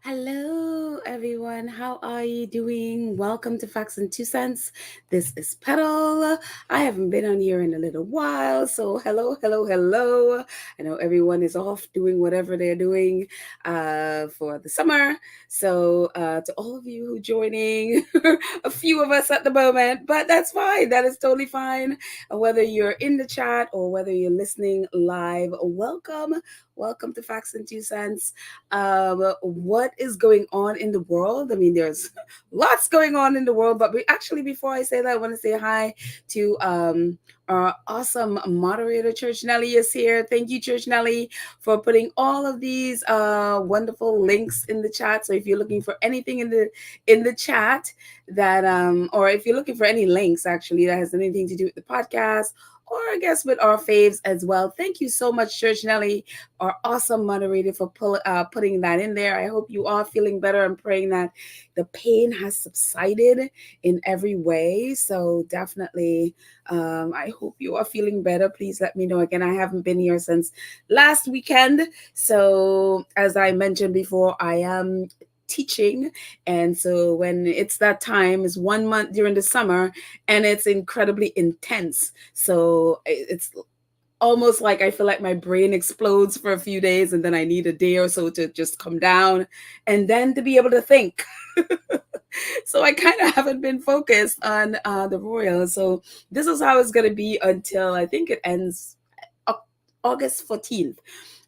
Hello, everyone. How are you doing? Welcome to Facts and Two Cents. This is Petal. I haven't been on here in a little while, so hello. I know everyone is off doing whatever they're doing for the summer. So, to all of you who joining, a few of us at the moment, but that's fine. That is totally fine. Whether you're in the chat or whether you're listening live, welcome. Welcome to Facts and Two Cents. What is going on in the world? I mean, there's lots going on in the world, but before I say that, I want to say hi to our awesome moderator, Church Nelly is here. Thank you, Church Nelly, for putting all of these wonderful links in the chat. So if you're looking for anything in the chat that or if you're looking for any links actually that has anything to do with the podcast, or I guess with our faves as well. Thank you so much, Church Nelly, our awesome moderator, for putting that in there. I hope you are feeling better. I'm praying that the pain has subsided in every way. So definitely, I hope you are feeling better. Please let me know. Again, I haven't been here since last weekend. So as I mentioned before, I am teaching, and so when it's that time, is 1 month during the summer, and it's incredibly intense. So it's almost like I feel like my brain explodes for a few days, and then I need a day or so to just come down and then to be able to think. So I kind of haven't been focused on the Royals. So this is how it's going to be until I think it ends August 14th.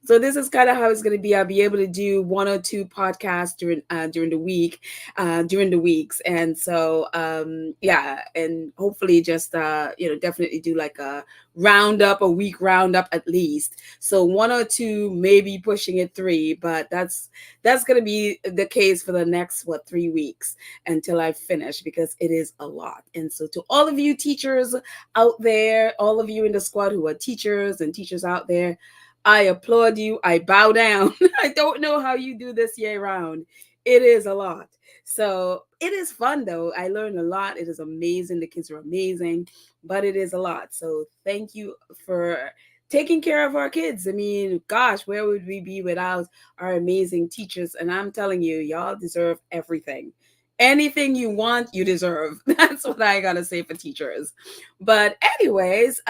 So this is kind of how it's going to be. I'll be able to do one or two podcasts during the week, during the weeks, and so yeah, and hopefully just definitely do like a week roundup at least. So one or two, maybe pushing it three, but that's going to be the case for the next 3 weeks until I finish, because it is a lot. And so to all of you teachers out there, all of you in the squad who are teachers and teachers out there, I applaud you. I bow down. I don't know how you do this year round. It is a lot. So it is fun though. I learned a lot. It is amazing. The kids are amazing, but it is a lot. So thank you for taking care of our kids. I mean, gosh, where would we be without our amazing teachers? And I'm telling you, y'all deserve everything. Anything you want, you deserve. That's what I gotta say for teachers. But anyways,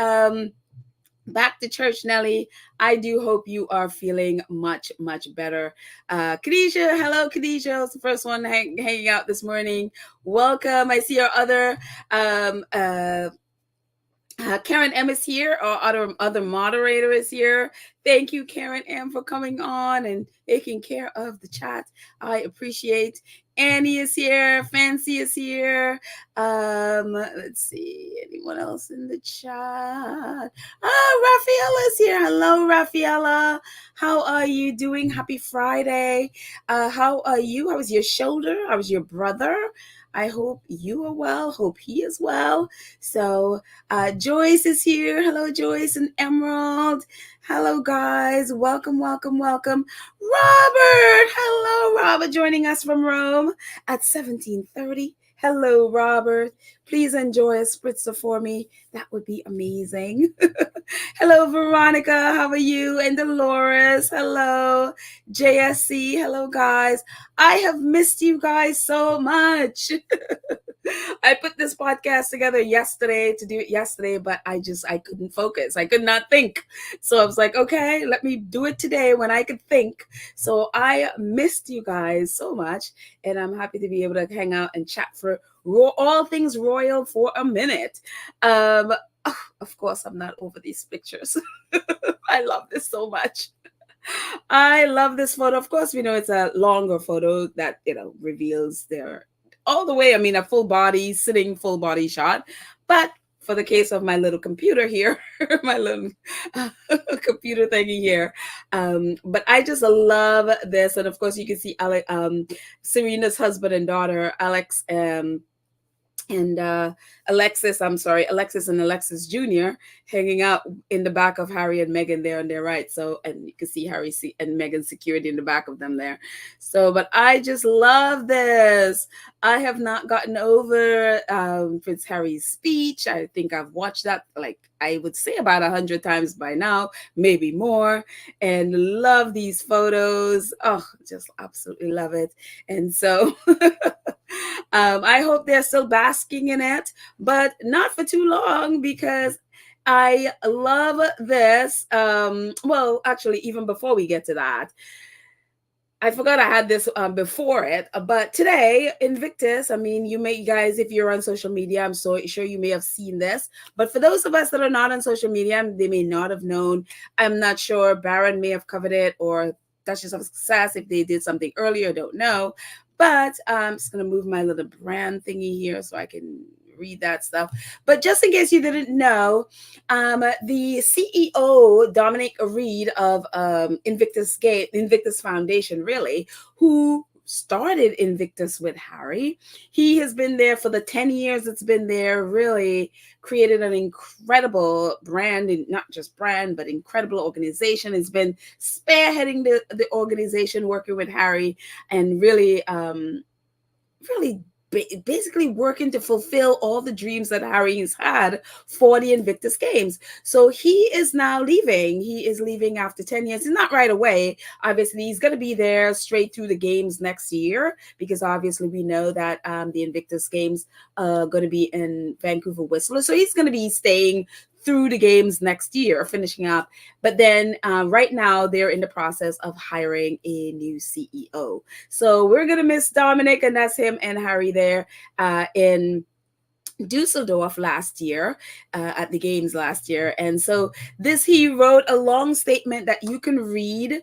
back to church, Nelly. I do hope you are feeling much better. Khadijah, hello, Khadijah. It's the first one hanging out this morning. Welcome. I see our other Karen M is here. Our other moderator is here. Thank you, Karen M, for coming on and taking care of the chat. I appreciate. Annie is here. Fancy is here. Let's see. Anyone else in the chat? Rafaela is here. Hello, Rafaela. How are you doing? Happy Friday. How are you? How was your shoulder? How was your brother? I hope you are well. Hope he is well. So Joyce is here. Hello, Joyce and Emerald. Hello, guys. Welcome. Robert. Hello, Robert, joining us from Rome at 17:30. Hello, Robert. Please enjoy a spritzer for me. That would be amazing. Hello, Veronica. How are you? And Dolores. Hello. JSC. Hello, guys. I have missed you guys so much. I put this podcast together yesterday to do it yesterday, but I couldn't focus. I could not think. So I was like, okay, let me do it today when I could think. So I missed you guys so much, and I'm happy to be able to hang out and chat for all things royal for a minute. Of course, I'm not over these pictures. I love this so much. I love this photo. Of course, we know it's a longer photo that, reveals their all the way. I mean, a full body, sitting full body shot. But for the case of my little computer here, my little computer thingy here. But I just love this. And of course, you can see Serena's husband and daughter, Alex and Alexis and Alexis Jr. hanging out in the back of Harry and Meghan there on their right. So, and you can see and Meghan security in the back of them there. So, but I just love this. I have not gotten over Prince Harry's speech. I think I've watched that, like, I would say about 100 times by now, maybe more, and love these photos. Oh, just absolutely love it. And so I hope they're still basking in it, but not for too long, because I love this. Well, actually, even before we get to that, I forgot I had this before it, but today, Invictus, I mean, you guys, if you're on social media, I'm so sure you may have seen this. But for those of us that are not on social media, they may not have known. I'm not sure. Baron may have covered it, or Duchess of Success, if they did something earlier, I don't know. But I'm just going to move my little brand thingy here so I can read that stuff. But just in case you didn't know, the CEO, Dominic Reed of Invictus Foundation, really, who started Invictus with Harry. He has been there for the 10 years it's been there, really created an incredible brand, and not just brand, but incredible organization. Has been spearheading the organization, working with Harry, and really, really basically working to fulfill all the dreams that Harry has had for the Invictus Games. So he is now leaving. He is leaving after 10 years. It's not right away. Obviously, he's going to be there straight through the games next year, because obviously we know that the Invictus Games are going to be in Vancouver, Whistler. So he's going to be staying through the games next year, finishing up. But then right now they're in the process of hiring a new CEO. So we're going to miss Dominic, and that's him and Harry there in Dusseldorf last year, at the games last year. And so he wrote a long statement that you can read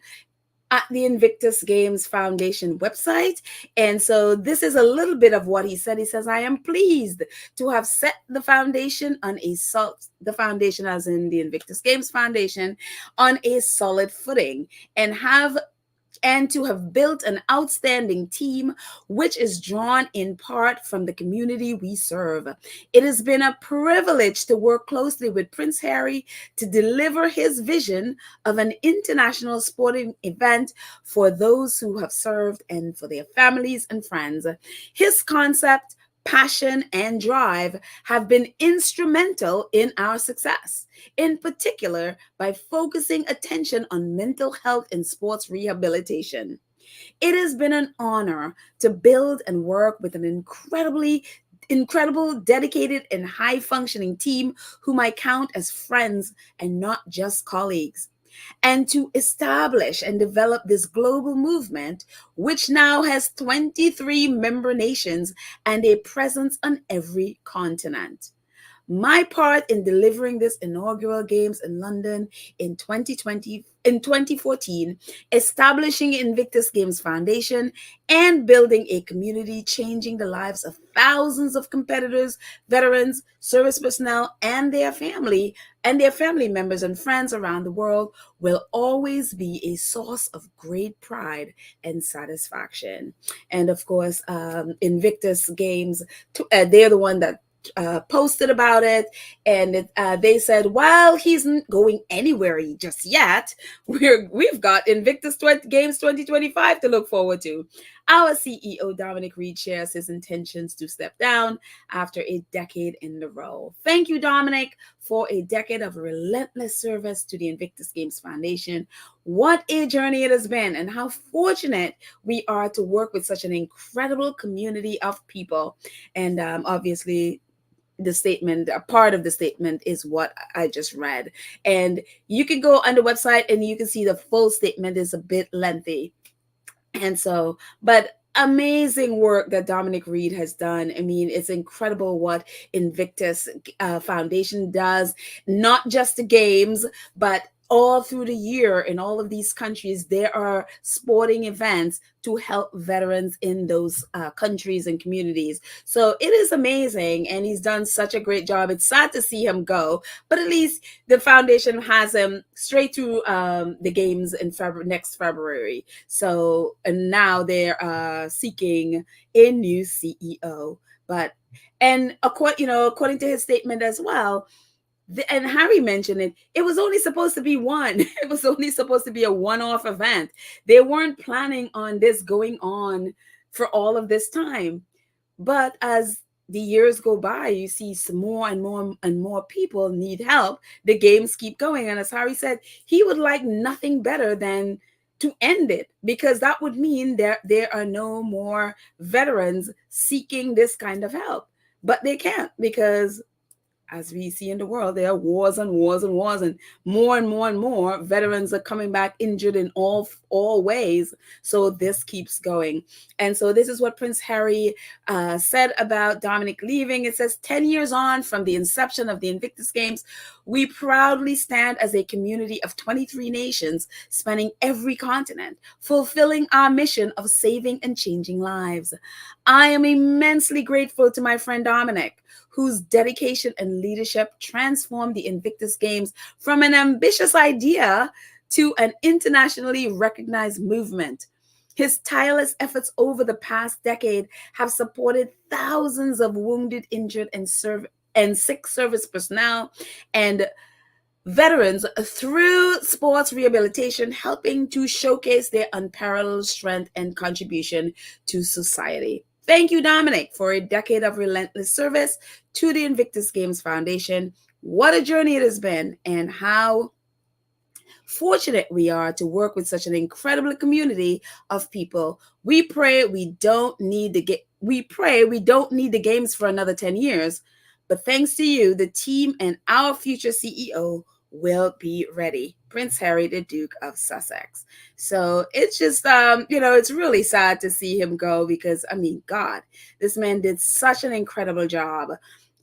at the Invictus Games Foundation website. And so this is a little bit of what he said. He says, "I am pleased to have set the foundation on the foundation, as in the Invictus Games Foundation, on a solid footing, and to have built an outstanding team which is drawn in part from the community we serve. It has been a privilege to work closely with Prince Harry to deliver his vision of an international sporting event for those who have served and for their families and friends. His concept, passion, and drive have been instrumental in our success, in particular by focusing attention on mental health and sports rehabilitation. It has been an honor to build and work with an incredible, dedicated, and high functioning team whom I count as friends and not just colleagues, and to establish and develop this global movement, which now has 23 member nations and a presence on every continent. My part in delivering this inaugural games in London in 2014, establishing Invictus Games Foundation, and building a community changing the lives of thousands of competitors, veterans, service personnel, and their family members and friends around the world will always be a source of great pride and satisfaction." And of course, Invictus Games, they're the one that posted about it, and they said, while he's not going anywhere just yet, we've got Invictus Games 2025 to look forward to. Our CEO Dominic Reed shares his intentions to step down after a decade in the role. Thank you, Dominic, for a decade of relentless service to the Invictus Games Foundation. What a journey it has been, and how fortunate we are to work with such an incredible community of people. And obviously, the statement, a part of the statement is what I just read. And you can go on the website and you can see the full statement is a bit lengthy. And so, but amazing work that Dominic Reed has done. I mean, it's incredible what Invictus Foundation does, not just the games, but all through the year in all of these countries. There are sporting events to help veterans in those countries and communities. So it is amazing, and he's done such a great job. It's sad to see him go, but at least the foundation has him straight through the games in next February. So, and now they're seeking a new CEO. And according to his statement as well, and Harry mentioned it, it was only supposed to be one. It was only supposed to be a one-off event. They weren't planning on this going on for all of this time. But as the years go by, you see some more and more and more people need help. The games keep going. And as Harry said, he would like nothing better than to end it, because that would mean there are no more veterans seeking this kind of help. But they can't, because as we see in the world, there are wars and wars and wars, and more and more veterans are coming back injured in all ways. So this keeps going. And so this is what Prince Harry said about Dominic leaving. It says, 10 years on from the inception of the Invictus Games, we proudly stand as a community of 23 nations spanning every continent, fulfilling our mission of saving and changing lives. I am immensely grateful to my friend Dominic, whose dedication and leadership transformed the Invictus Games from an ambitious idea to an internationally recognized movement. His tireless efforts over the past decade have supported thousands of wounded, injured, and sick service personnel and veterans through sports rehabilitation, helping to showcase their unparalleled strength and contribution to society. Thank you, Dominic, for a decade of relentless service to the Invictus Games Foundation. What a journey it has been, and how fortunate we are to work with such an incredible community of people. We pray we don't need the games for another 10 years, but thanks to you, the team and our future CEO will be ready. Prince Harry, the Duke of Sussex. So it's just, it's really sad to see him go, because, I mean, God, this man did such an incredible job,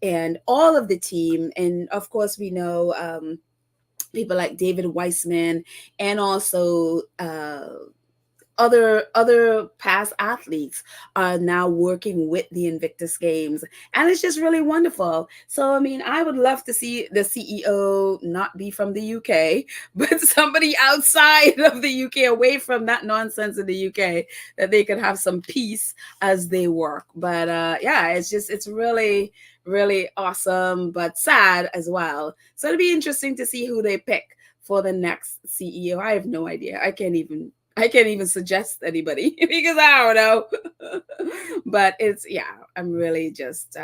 and all of the team. And of course, we know people like David Weissman, and also other past athletes are now working with the Invictus Games, and it's just really wonderful. So I mean, I would love to see the CEO not be from the UK, but somebody outside of the UK, away from that nonsense in the UK, that they could have some peace as they work. But yeah, it's really awesome, but sad as well. So it'll be interesting to see who they pick for the next CEO. I have no idea. I can't even suggest anybody because I don't know. But I'm really just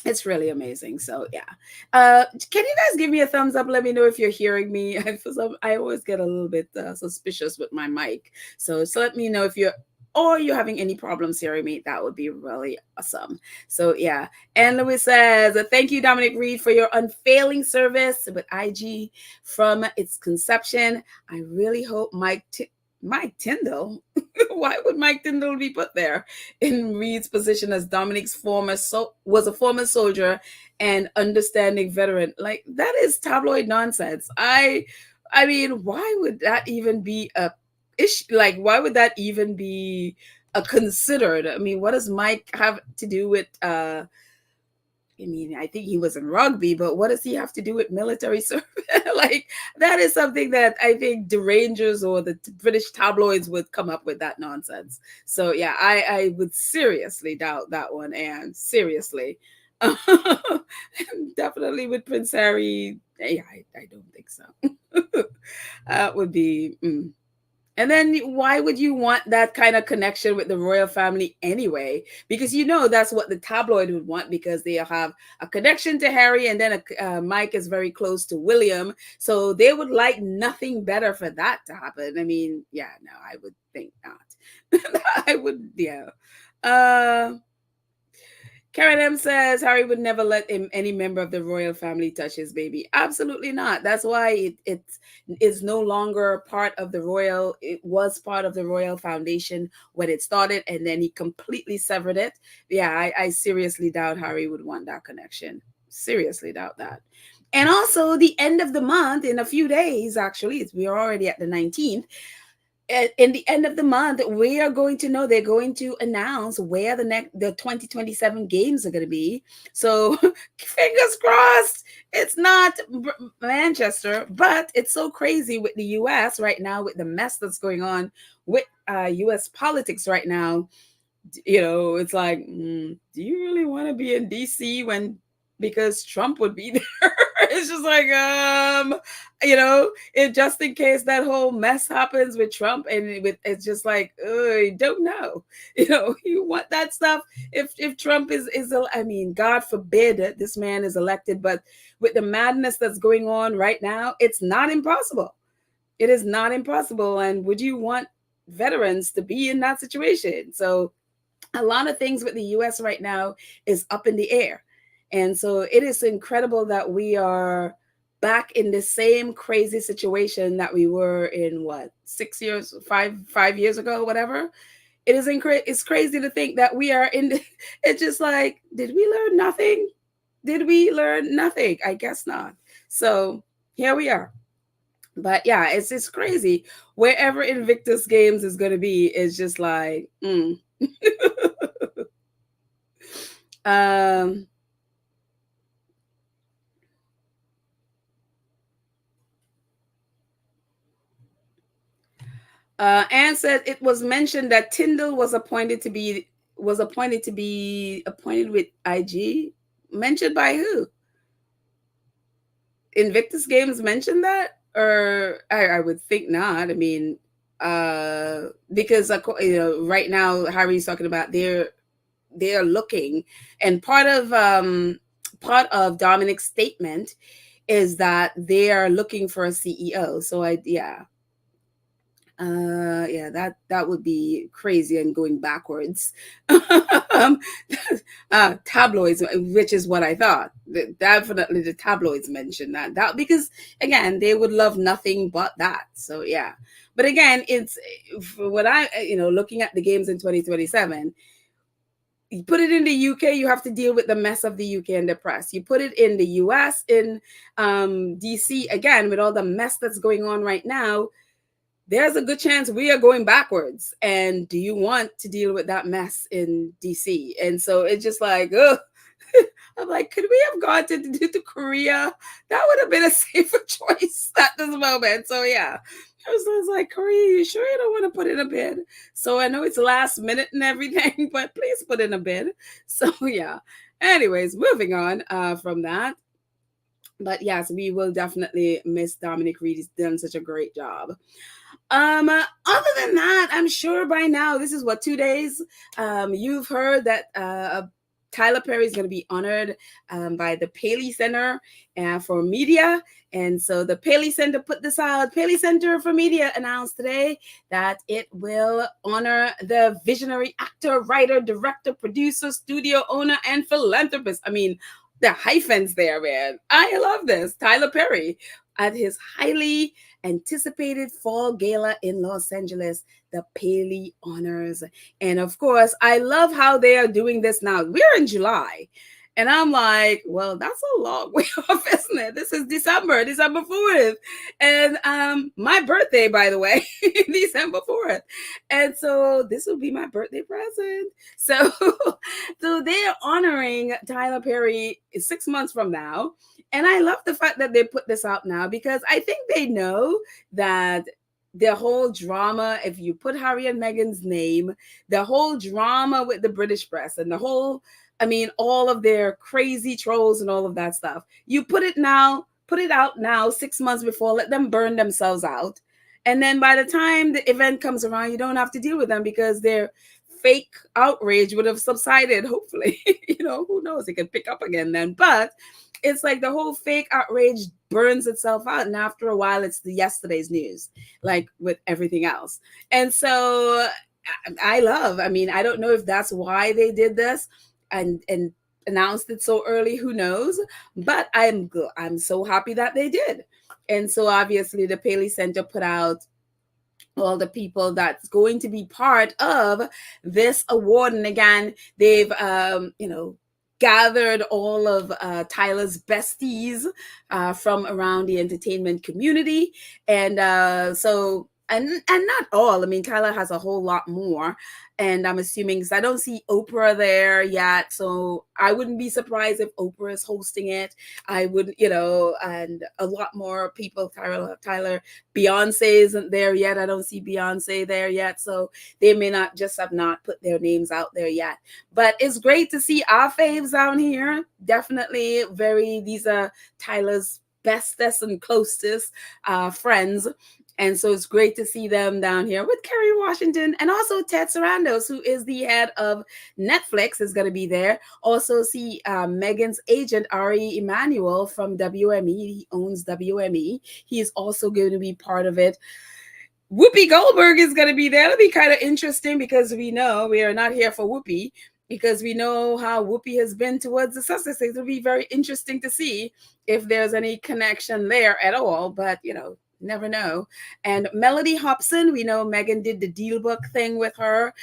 it's really amazing. So yeah. Can you guys give me a thumbs up? Let me know if you're hearing me. I always get a little bit suspicious with my mic. So let me know if you're having any problems hearing me. That would be really awesome. So yeah. And Louis says, thank you, Dominic Reed, for your unfailing service with IG from its conception. I really hope Mike Tyndall, why would Mike Tyndall be put there in Reed's position as Dominic's was a former soldier and understanding veteran? Like, that is tabloid nonsense. I mean, why would that even be a issue? Like, why would that even be considered? I mean, what does Mike have to do with I mean, I think he was in rugby, but what does he have to do with military service? Like, that is something that I think derangers or the British tabloids would come up with that nonsense. So yeah, I would seriously doubt that one, and seriously. Definitely with Prince Harry, yeah, I don't think so. That would be... And then why would you want that kind of connection with the royal family anyway? Because that's what the tabloid would want, because they have a connection to Harry, and then Mike is very close to William. So they would like nothing better for that to happen. I mean, yeah, no, I would think not. I would, yeah. Karen M says Harry would never let any member of the royal family touch his baby. Absolutely not. That's why it is no longer part of the royal. It was part of the royal foundation when it started, and then he completely severed it. Yeah, I seriously doubt Harry would want that connection. Seriously doubt that. And also, the end of the month, in a few days, actually, we are already at the 19th. In the end of the month, we are going to know, they're going to announce where the 2027 games are going to be. So fingers crossed it's not Manchester, but it's so crazy with the US right now, with the mess that's going on with US politics right now. It's like, do you really want to be in DC because Trump would be there? It's just like, if just in case that whole mess happens with Trump, it's just like, you don't know. You want that stuff. If Trump I mean, God forbid this man is elected, but with the madness that's going on right now, it's not impossible. It is not impossible. And would you want veterans to be in that situation? So a lot of things with the US right now is up in the air. And so it is incredible that we are back in the same crazy situation that we were in 6 years, 5 years ago, whatever. It's crazy to think that we are in it's just like, did we learn nothing? Did we learn nothing? I guess not. So here we are. But yeah, it's just crazy. Wherever Invictus Games is going to be is just like, um Anne said it was mentioned that Tyndall was appointed with IG. Mentioned by who? Invictus Games mentioned that, or I would think not. I mean, because right now Harry's talking about they're looking, and part of Dominic's statement is that they are looking for a CEO. So that would be crazy and going backwards. Tabloids, which is what I thought. Definitely the tabloids mentioned that because again, they would love nothing but that. So yeah, but again, it's what I looking at the games in 2027. You put it in the UK, you have to deal with the mess of the UK and the press. You put it in the US, in DC, again, with all the mess that's going on right now, there's a good chance we are going backwards. And do you want to deal with that mess in DC? And so it's just like, ugh. I'm like, could we have gone to Korea? That would have been a safer choice at this moment. So yeah, I was like, Korea, you sure you don't want to put in a bid? So I know it's last minute and everything, but please put in a bid. So yeah. Anyways, moving on from that. But yes, we will definitely miss Dominic Reed. He's done such a great job. Other than that, I'm sure by now, this is 2 days. You've heard that Tyler Perry is going to be honored by the Paley Center for Media. And so the Paley Center put this out. Paley Center for Media announced today that it will honor the visionary actor, writer, director, producer, studio owner, and philanthropist. I mean, the hyphens there, man. I love this. Tyler Perry at his highly anticipated fall gala in Los Angeles, the Paley Honors. And of course, I love how they are doing this now. We're in July. And I'm like, well, that's a long way off, isn't it? This is December 4th. And my birthday, by the way, December 4th. And so this will be my birthday present. So they are honoring Tyler Perry 6 months from now. And I love the fact that they put this out now because I think they know that the whole drama, if you put Harry and Meghan's name, the whole drama with the British press and all of their crazy trolls and all of that stuff, you put it out now 6 months before, let them burn themselves out. And then by the time the event comes around, you don't have to deal with them because their fake outrage would have subsided, hopefully. Who knows? It could pick up again then. But it's like the whole fake outrage burns itself out. And after a while, it's yesterday's news, like with everything else. And so I don't know if that's why they did this and announced it so early, who knows? But I'm so happy that they did. And so obviously the Paley Center put out all the people that's going to be part of this award. And again, they've gathered all of Tyler's besties from around the entertainment community. And so and not all. I mean, Tyler has a whole lot more, and I'm assuming, because I don't see Oprah there yet, so I wouldn't be surprised if Oprah is hosting it. I would, and a lot more people. Tyler, Beyonce isn't there yet. I don't see Beyonce there yet, so they may not just have not put their names out there yet. But it's great to see our faves down here. Definitely, these are Tyler's bestest and closest friends. And so it's great to see them down here with Kerry Washington, and also Ted Sarandos, who is the head of Netflix, is going to be there. Also see Meghan's agent, Ari Emanuel from WME. He owns WME. He is also going to be part of it. Whoopi Goldberg is going to be there. It'll be kind of interesting, because we know we are not here for Whoopi, because we know how Whoopi has been towards the Sussex. It'll be very interesting to see if there's any connection there at all. But, never know. And Melody Hobson, we know Meghan did the deal book thing with her,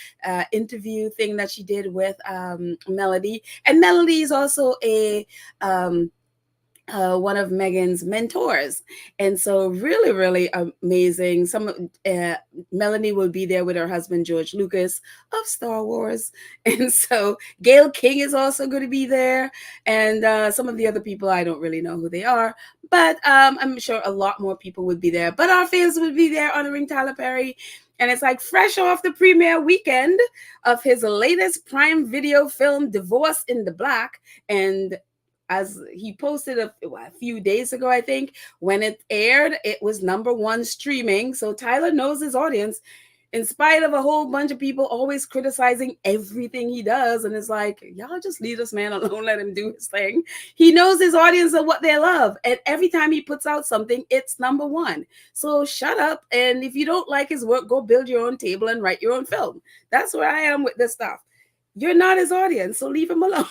interview thing that she did with Melody. And Melody is also one of Meghan's mentors. And so really, really amazing. Melanie will be there with her husband, George Lucas of Star Wars. And so Gayle King is also going to be there. And some of the other people, I don't really know who they are, but I'm sure a lot more people would be there. But our fans would be there honoring Tyler Perry. And it's like fresh off the premiere weekend of his latest Prime Video film, Divorce in the Black. And as he posted a few days ago, I think, when it aired, it was #1 streaming. So Tyler knows his audience, in spite of a whole bunch of people always criticizing everything he does. And it's like, y'all just leave this man alone, let him do his thing. He knows his audience and what they love. And every time he puts out something, it's #1. So shut up. And if you don't like his work, go build your own table and write your own film. That's where I am with this stuff. You're not his audience, so leave him alone.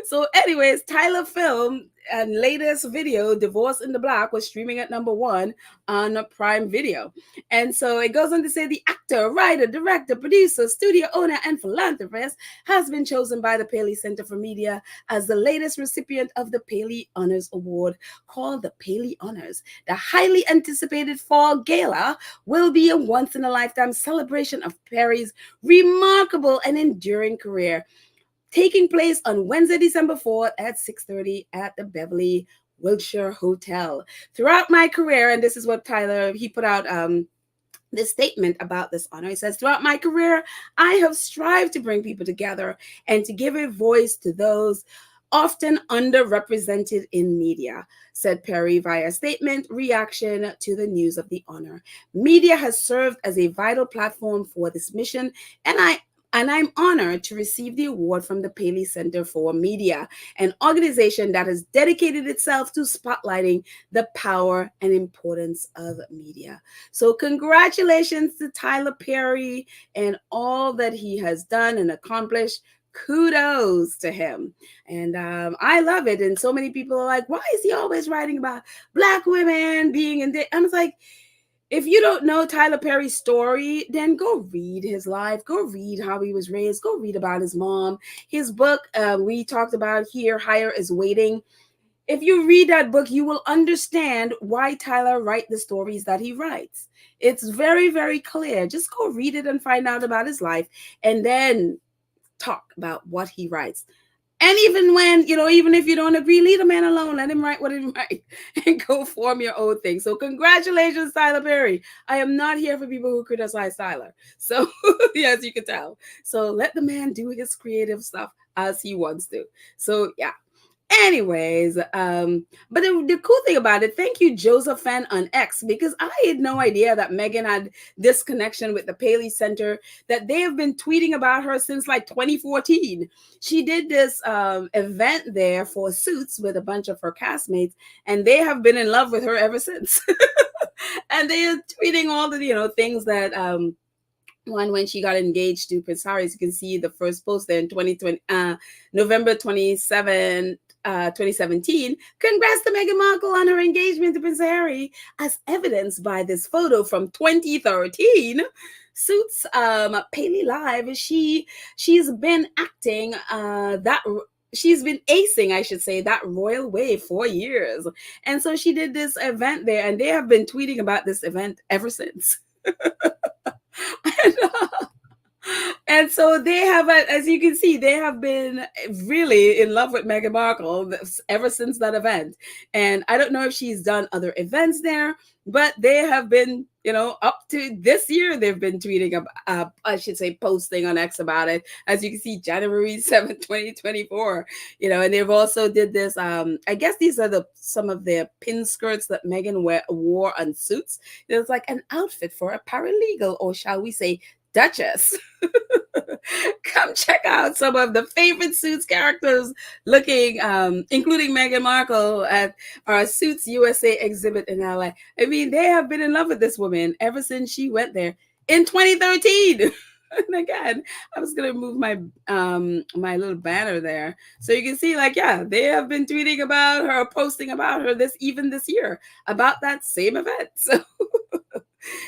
So anyways, Tyler film and latest video, Divorce in the Black, was streaming at #1 on Prime Video. And so it goes on to say the actor, writer, director, producer, studio owner, and philanthropist has been chosen by the Paley Center for Media as the latest recipient of the Paley Honors Award, called the Paley Honors. The highly anticipated fall gala will be a once-in-a-lifetime celebration of Perry's remarkable and enduring career, taking place on Wednesday, December 4th at 6:30 at the Beverly Wilshire Hotel. Throughout my career, and this is what Tyler, he put out this statement about this honor. He says, throughout my career, I have strived to bring people together and to give a voice to those often underrepresented in media, said Perry via statement reaction to the news of the honor. Media has served as a vital platform for this mission, and I'm honored to receive the award from the Paley Center for Media, an organization that has dedicated itself to spotlighting the power and importance of media. So congratulations to Tyler Perry and all that he has done and accomplished. Kudos to him. And I love it. And so many people are like, why is he always writing about Black women being in I was like, if you don't know Tyler Perry's story, then go read his life. Go read how he was raised. Go read about his mom. His book, we talked about here, Higher is Waiting. If you read that book, you will understand why Tyler writes the stories that he writes. It's very, very clear. Just go read it and find out about his life, and then talk about what he writes. And even when, even if you don't agree, leave the man alone. Let him write what he writes and go form your own thing. So congratulations, Tyler Perry. I am not here for people who criticize Tyler. So, yes, you can tell. So let the man do his creative stuff as he wants to. So, yeah. Anyways, but the cool thing about it, thank you, Joseph Fan on X, because I had no idea that Meghan had this connection with the Paley Center, that they have been tweeting about her since like 2014. She did this event there for Suits with a bunch of her castmates, and they have been in love with her ever since. And they are tweeting all the, things that when she got engaged to Prince Harry. As you can see the first post there in 2020, November 27, 2017. Congrats to Meghan Markle on her engagement to Prince Harry, as evidenced by this photo from 2013. Suits Paley Live. She's been acting that she's been acing, I should say, that royal way for years. And so she did this event there, and they have been tweeting about this event ever since. and, and so they have, as you can see, they have been really in love with Meghan Markle ever since that event. And I don't know if she's done other events there, but they have been, up to this year, they've been tweeting, I should say, posting on X about it. As you can see, January 7th, 2024, and they've also did this. I guess these are some of their pin skirts that Meghan wore on Suits. It's like an outfit for a paralegal, or shall we say, Duchess. Come check out some of the favorite Suits characters looking, including Meghan Markle at our Suits USA exhibit in LA. I mean, they have been in love with this woman ever since she went there in 2013. And again, I was gonna move my my little banner there so you can see, they have been tweeting about her, posting about her this year about that same event.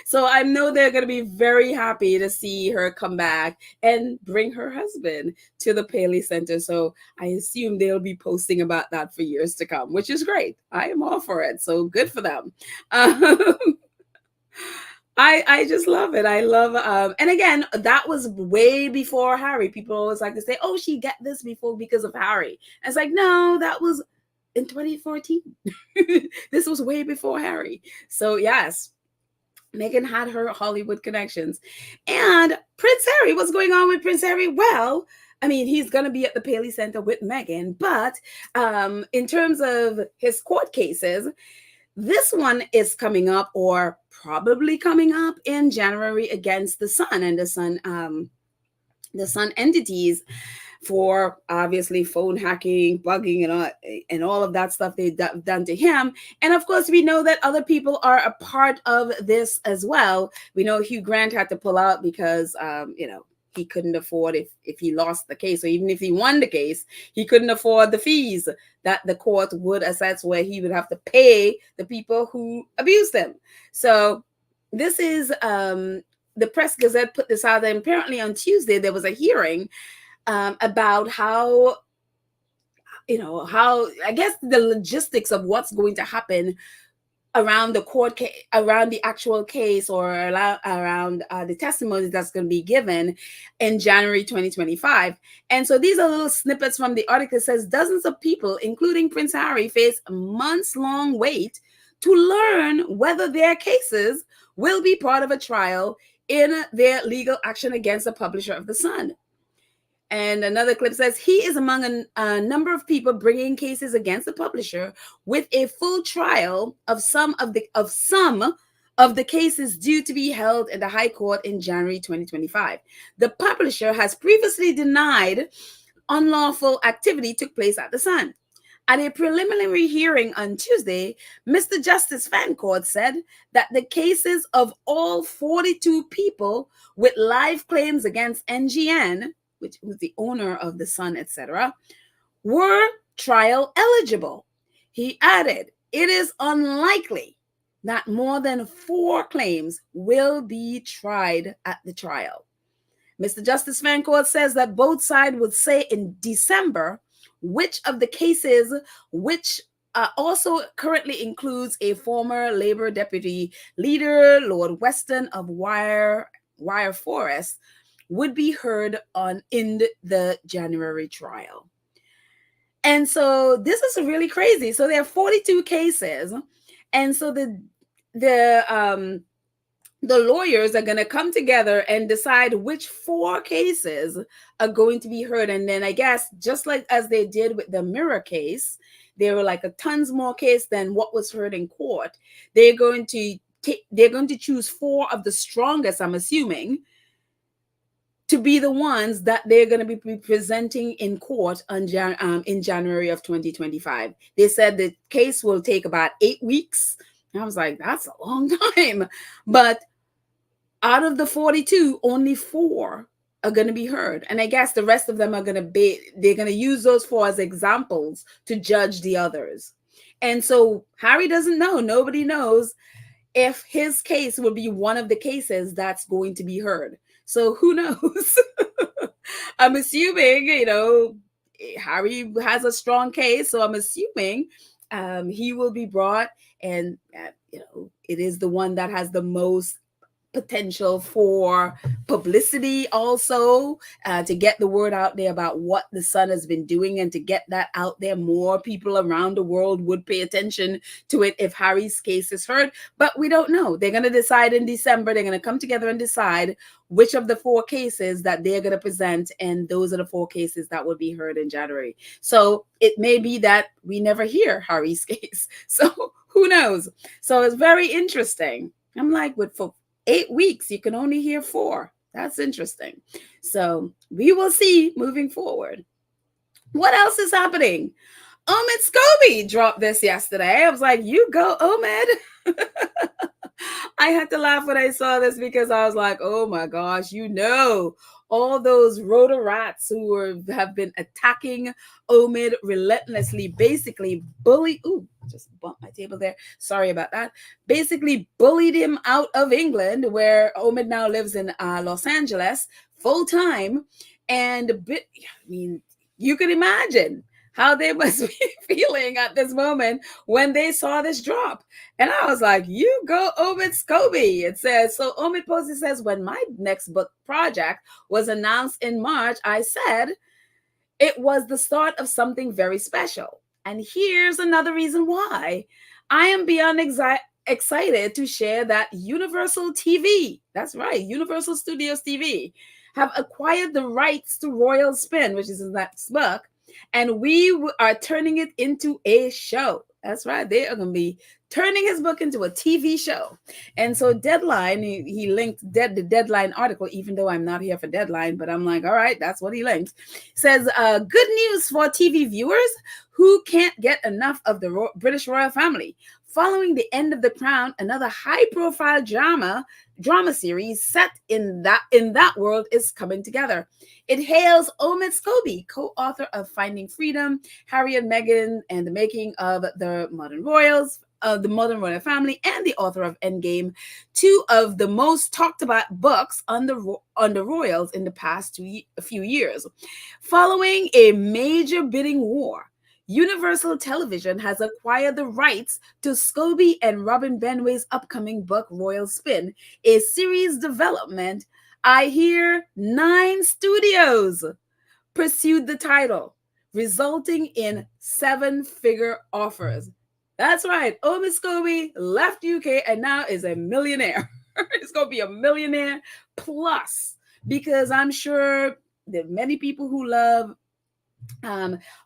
So I know they're going to be very happy to see her come back and bring her husband to the Paley Center. So I assume they'll be posting about that for years to come, which is great. I am all for it. So good for them. I just love it. I love, and again, that was way before Harry. People always like to say, oh, she got this before because of Harry. And it's like, no, that was in 2014. This was way before Harry. So yes, Meghan had her Hollywood connections. And Prince Harry, what's going on with Prince Harry? Well, I mean, he's going to be at the Paley Center with Meghan. But in terms of his court cases, this one is coming up, or probably coming up, in January against the Sun and the Sun entities, for obviously phone hacking, bugging, and all of that stuff they've done to him. And of course, we know that other people are a part of this as well. We know Hugh Grant had to pull out because, he couldn't afford, if he lost the case, or even if he won the case, he couldn't afford the fees that the court would assess, where he would have to pay the people who abused him. So this is, the Press Gazette put this out, and apparently on Tuesday there was a hearing about how I guess the logistics of what's going to happen around the court case, around the actual case, or around the testimony that's going to be given in January 2025. And so these are little snippets from the article. It says dozens of people, including Prince Harry, face a months-long wait to learn whether their cases will be part of a trial in their legal action against the publisher of The Sun. And another clip says he is among a number of people bringing cases against the publisher, with a full trial of some of the cases due to be held in the High Court in January 2025. The publisher has previously denied unlawful activity took place at the Sun. At a preliminary hearing on Tuesday, Mr. Justice Fancourt said that the cases of all 42 people with live claims against NGN, which was the owner of the Sun, etc., were trial eligible. He added, it is unlikely that more than 4 claims will be tried at the trial. Mr. Justice Fancourt says that both sides would say in December which of the cases, which also currently includes a former Labour deputy leader, Lord Weston of Wire Forest, would be heard in the January trial. And so this is really crazy. So there are 42 cases. And so the lawyers are going to come together and decide which 4 cases are going to be heard. And then I guess, just like as they did with the Mirror case, there were like a tons more case than what was heard in court. They're going to choose 4 of the strongest, I'm assuming, to be the ones that they're going to be presenting in court in January of 2025. They said the case will take about 8 weeks. I was like, that's a long time. But out of the 42, only 4 are going to be heard. And I guess the rest of them are they're going to use those 4 as examples to judge the others. And so Harry doesn't know. Nobody knows if his case will be one of the cases that's going to be heard. So who knows? I'm assuming, Harry has a strong case, so I'm assuming he will be brought, and it is the one that has the most potential for publicity also, to get the word out there about what the son has been doing, and to get that out there, more people around the world would pay attention to it if Harry's case is heard. But we don't know. They're going to decide in December. They're going to come together and decide which of the 4 cases that they're going to present, and those are the 4 cases that will be heard in January. So it may be that we never hear Harry's case. So who knows? So it's very interesting. I'm like, for 8 weeks, you can only hear 4. That's interesting. So we will see moving forward. What else is happening? Omid Scobie dropped this yesterday. I was like, you go, Omid. I had to laugh when I saw this, because I was like, oh my gosh, all those rotor rats who have been attacking Omid relentlessly, basically just bumped my table there. Sorry about that. Basically bullied him out of England, where Omid now lives in Los Angeles full time. And you could imagine how they must be feeling at this moment when they saw this drop. And I was like, you go, Omid Scobie. It says, so Omid posted, says, when my next book project was announced in March, I said it was the start of something very special. And here's another reason why. I am beyond excited to share that Universal TV, that's right, Universal Studios TV, have acquired the rights to Royal Spin, which is in that book, and we are turning it into a show. That's right. They are going to be turning his book into a TV show. And so Deadline, he linked the Deadline article, even though I'm not here for Deadline, but I'm like, all right, that's what he linked. Says, good news for TV viewers who can't get enough of the British royal family. Following the end of The Crown, another high-profile drama series set in that world is coming together. It hails Omid Scobie, co-author of Finding Freedom, Harry and Meghan, and the Making of the Modern Royals, the Modern Royal Family, and the author of Endgame, 2 of the most talked about books on the royals in the past few years. Following a major bidding war, Universal Television has acquired the rights to Scobie and Robin Benway's upcoming book, Royal Spin, a series development. I hear 9 studios pursued the title, resulting in 7-figure offers. That's right. Omid Scobie left UK and now is a millionaire. He's going to be a millionaire plus, because I'm sure there are many people who love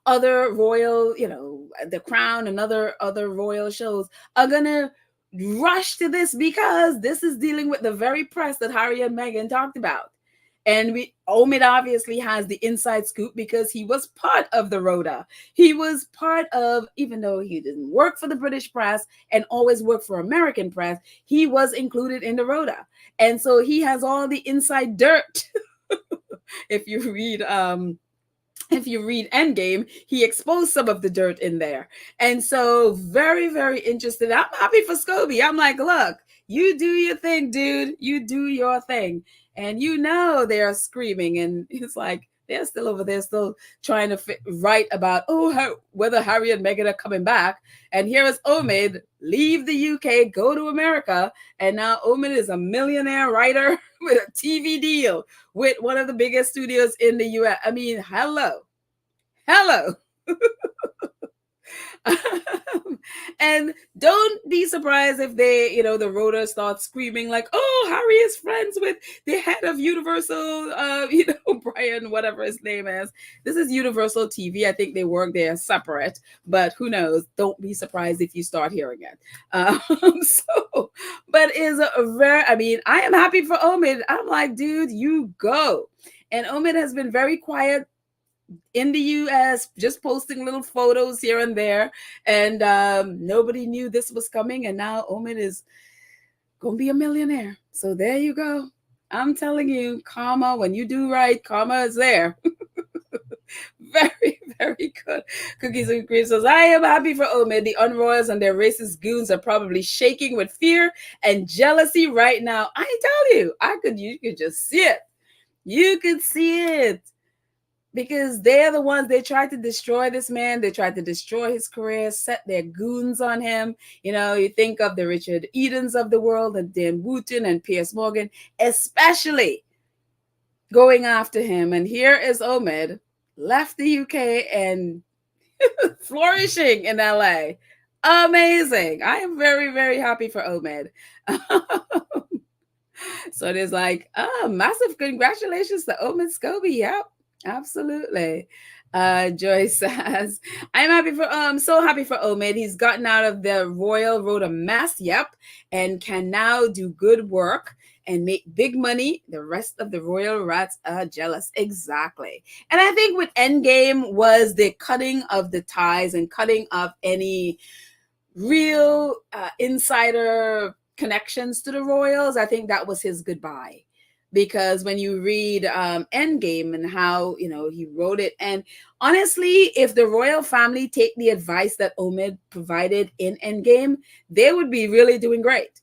other royal, The Crown and other royal shows are gonna rush to this, because this is dealing with the very press that Harry and Meghan talked about. And Omid obviously has the inside scoop, because he was part of the rota. He was part of, even though he didn't work for the British press and always worked for American press, he was included in the rota. And so he has all the inside dirt. If you read Endgame, he exposed some of the dirt in there. And so very, very interested. I'm happy for Scobie. I'm like, look, you do your thing, dude. You do your thing. And they're screaming. And it's like, they're still over there, still trying to write about, whether Harry and Meghan are coming back. And here is Omid, leave the UK, go to America. And now Omid is a millionaire writer with a TV deal with one of the biggest studios in the US. I mean, hello. And don't be surprised if they, the rotor starts screaming like, oh, Harry is friends with the head of Universal, Brian, whatever his name is. This is Universal TV. I think they work there separate, but who knows? Don't be surprised if you start hearing it. But is I am happy for Omid. I'm like, dude, you go. And Omid has been very quiet in the US, just posting little photos here and there, and nobody knew this was coming, and now Omid is gonna be a millionaire. So there you go. I'm telling you, karma, when you do right, karma is there. Very, very good. Cookies and Cream says, I am happy for Omid. The Unroyals and their racist goons are probably shaking with fear and jealousy right now. I tell you, you could just see it. You could see it. because they're the ones, they tried to destroy this man. They tried to destroy his career, set their goons on him. You know, you think of the Richard Edens of the world and Dan Wooten and Piers Morgan, especially going after him. And here is Omid, left the UK and flourishing in LA. Amazing. I am very, very happy for Omid. So there's like, massive congratulations to Omid Scobie. Yep, absolutely. Joyce says, I'm happy for so happy for Omid. He's gotten out of the royal road a mess, yep, and can now do good work and make big money. The rest of the royal rats are jealous. Exactly. And I think with Endgame was the cutting of the ties and cutting of any real insider connections to the royals. I think that was his goodbye, because when you read Endgame and how, you know, he wrote it, and honestly, if the royal family take the advice that Omid provided in Endgame, they would be really doing great.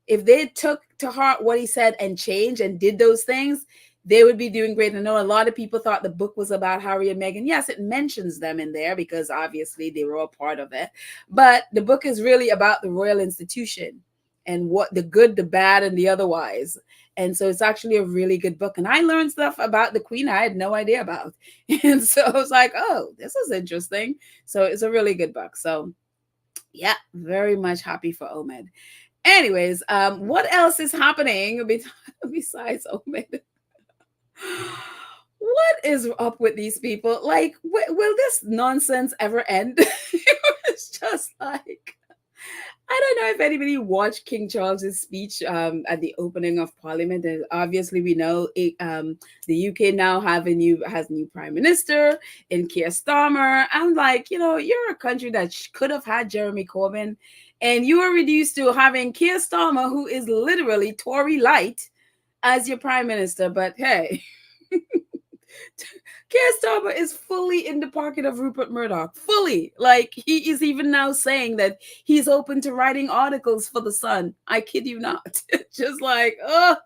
If they took to heart what he said and changed and did those things, they would be doing great. I know a lot of people thought the book was about Harry and Meghan. Yes, it mentions them in there because obviously they were a part of it. But the book is really about the royal institution and what the good, the bad, and the otherwise. And so it's actually a really good book. And I learned stuff about the Queen I had no idea about. And so I was like, oh, this is interesting. So it's a really good book. So yeah, very much happy for Omid. Anyways, what else is happening besides Omid? What is up with these people? Like, will this nonsense ever end? It's just like, I don't know if anybody watched King Charles's speech at the opening of Parliament. And obviously, we know the UK now has a new prime minister in Keir Starmer. I'm like, you know, you're a country that could have had Jeremy Corbyn, and you are reduced to having Keir Starmer, who is literally Tory light, as your prime minister. But hey, Keir Starmer is fully in the pocket of Rupert Murdoch. Fully. Like, he is even now saying that he's open to writing articles for The Sun. I kid you not. Just like, oh.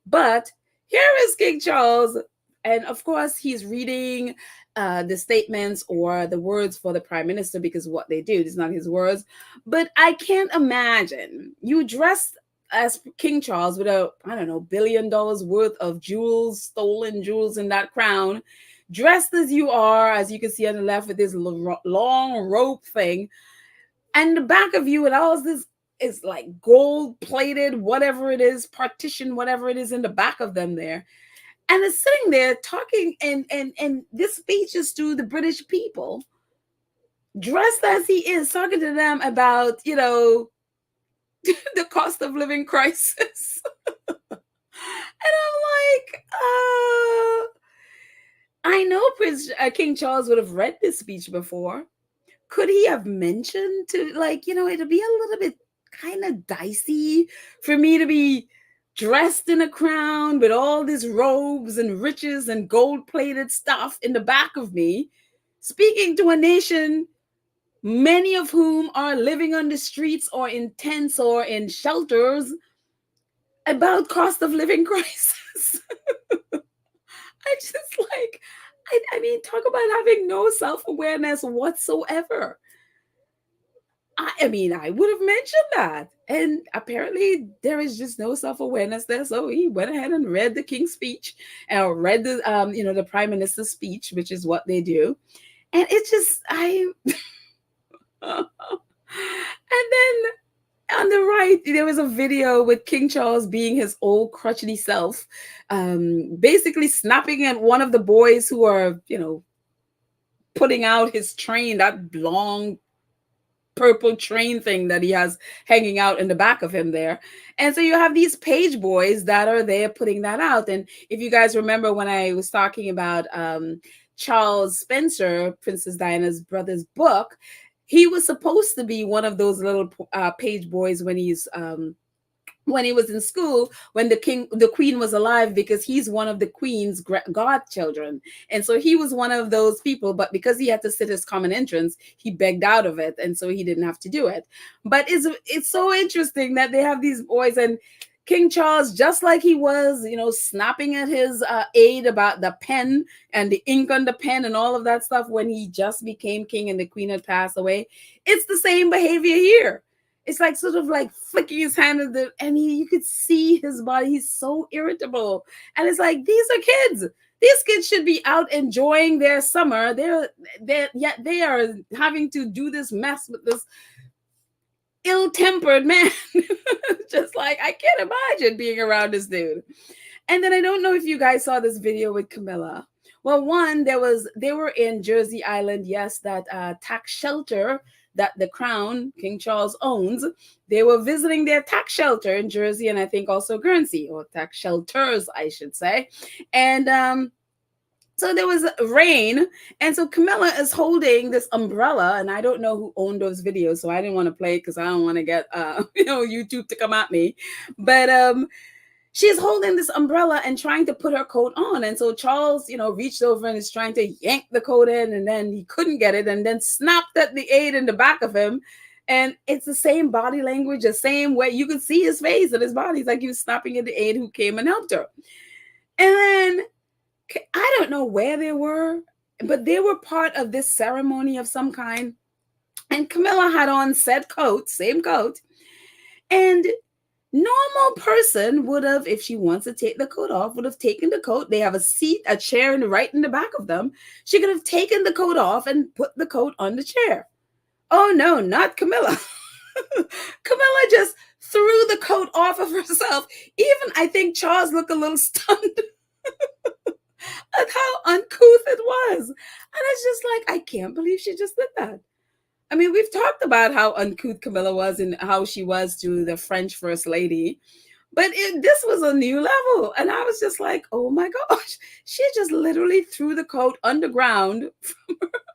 But here is King Charles. And of course, he's reading the statements or the words for the prime minister, because what they do is not his words. But I can't imagine you dressed as King Charles with a, I don't know, $1 billion worth of jewels, stolen jewels in that crown, dressed as you are, as you can see on the left, with this long rope thing, and the back of you and all this is like gold plated, whatever it is, partition, whatever it is in the back of them there. And it's sitting there talking, and this speech is to the British people, dressed as he is, talking to them about, you know, the cost of living crisis. And I'm like, I know King Charles would have read this speech before. Could he have mentioned to, like, you know, it'd be a little bit kind of dicey for me to be dressed in a crown with all these robes and riches and gold-plated stuff in the back of me, speaking to a nation, many of whom are living on the streets or in tents or in shelters, about cost of living crisis. I just like, I mean, talk about having no self-awareness whatsoever. I mean, I would have mentioned that. And apparently there is just no self-awareness there. So he went ahead and read the King's speech, and read the, you know, the Prime Minister's speech, which is what they do. And it's just, and then on the right, there was a video with King Charles being his old crotchety self, basically snapping at one of the boys who are, you know, putting out his train, that long purple train thing that he has hanging out in the back of him there. And so you have these page boys that are there putting that out. And if you guys remember when I was talking about Charles Spencer, Princess Diana's brother's book, he was supposed to be one of those little page boys when he was in school, when the queen was alive, because he's one of the queen's godchildren. And so he was one of those people, but because he had to sit as common entrance, he begged out of it. And so he didn't have to do it. But it's so interesting that they have these boys, and King Charles, just like he was, snapping at his aide about the pen and the ink on the pen and all of that stuff when he just became king and the queen had passed away. It's the same behavior here. It's like sort of like flicking his hand at you could see his body. He's so irritable. And it's like, these are kids. These kids should be out enjoying their summer. Yet they are having to do this mess with this ill-tempered man. Just like, I can't imagine being around this dude. And then I don't know if you guys saw this video with Camilla. Well, one, they were in Jersey Island, yes, that tax shelter that the Crown, King Charles, owns. They were visiting their tax shelter in Jersey and I think also Guernsey, or tax shelters, I should say. And so there was rain, and so Camilla is holding this umbrella, and I don't know who owned those videos, so I didn't want to play it because I don't want to get YouTube to come at me. But she's holding this umbrella and trying to put her coat on, and so Charles, reached over and is trying to yank the coat in, and then he couldn't get it, and then snapped at the aide in the back of him. And it's the same body language, the same way. You could see his face and his body. It's like he was snapping at the aide who came and helped her. And then I don't know where they were, but they were part of this ceremony of some kind. And Camilla had on said coat, same coat. And normal person would have, if she wants to take the coat off, would have taken the coat. They have a seat, a chair right in the back of them. She could have taken the coat off and put the coat on the chair. Oh, no, not Camilla. Camilla just threw the coat off of herself. Even I think Charles looked a little stunned at how uncouth it was. And it's just like, I can't believe she just did that. I mean, we've talked about how uncouth Camilla was and how she was to the French First Lady. But this was a new level. And I was just like, oh my gosh. She just literally threw the coat on the ground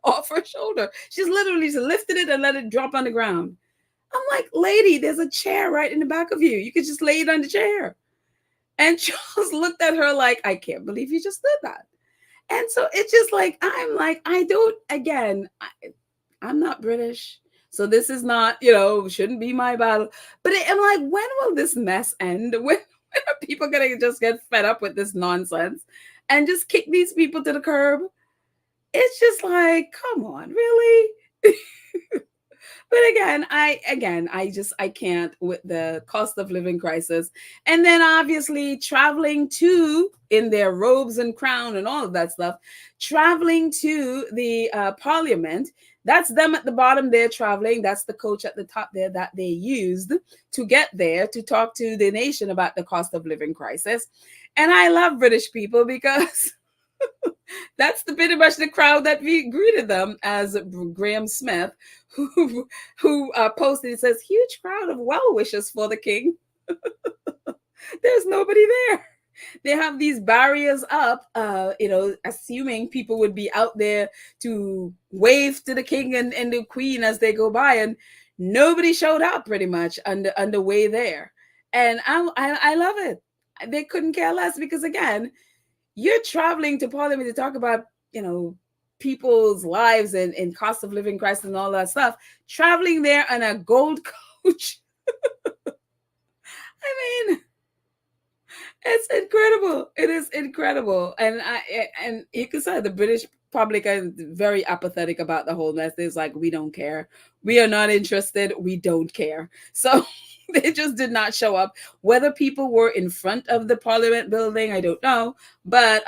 off her shoulder. She's literally just lifted it and let it drop on the ground. I'm like, lady, there's a chair right in the back of you. You could just lay it on the chair. And Charles looked at her like, I can't believe you just did that. And so it's just like, I'm like, I'm not British. So this is not, shouldn't be my battle. But I'm like, when will this mess end? When are people going to just get fed up with this nonsense and just kick these people to the curb? It's just like, come on, really? But I can't with the cost of living crisis. And then obviously traveling in their robes and crown and all of that stuff, traveling to the parliament. That's them at the bottom there traveling. That's the coach at the top there that they used to get there to talk to the nation about the cost of living crisis. And I love British people because that's pretty much the crowd that greeted them, as Graham Smith, who posted, it says, huge crowd of well-wishers for the king. There's nobody there. They have these barriers up, assuming people would be out there to wave to the king and the queen as they go by, and nobody showed up pretty much on the way there. And I love it. They couldn't care less because, again, you're traveling to Parliament to talk about, people's lives and cost of living crisis and all that stuff. Traveling there on a gold coach. I mean, it's incredible. It is incredible. And you can say the British public are very apathetic about the whole mess. It's like, we don't care. We are not interested. We don't care. So they just did not show up. Whether people were in front of the Parliament building, I don't know. But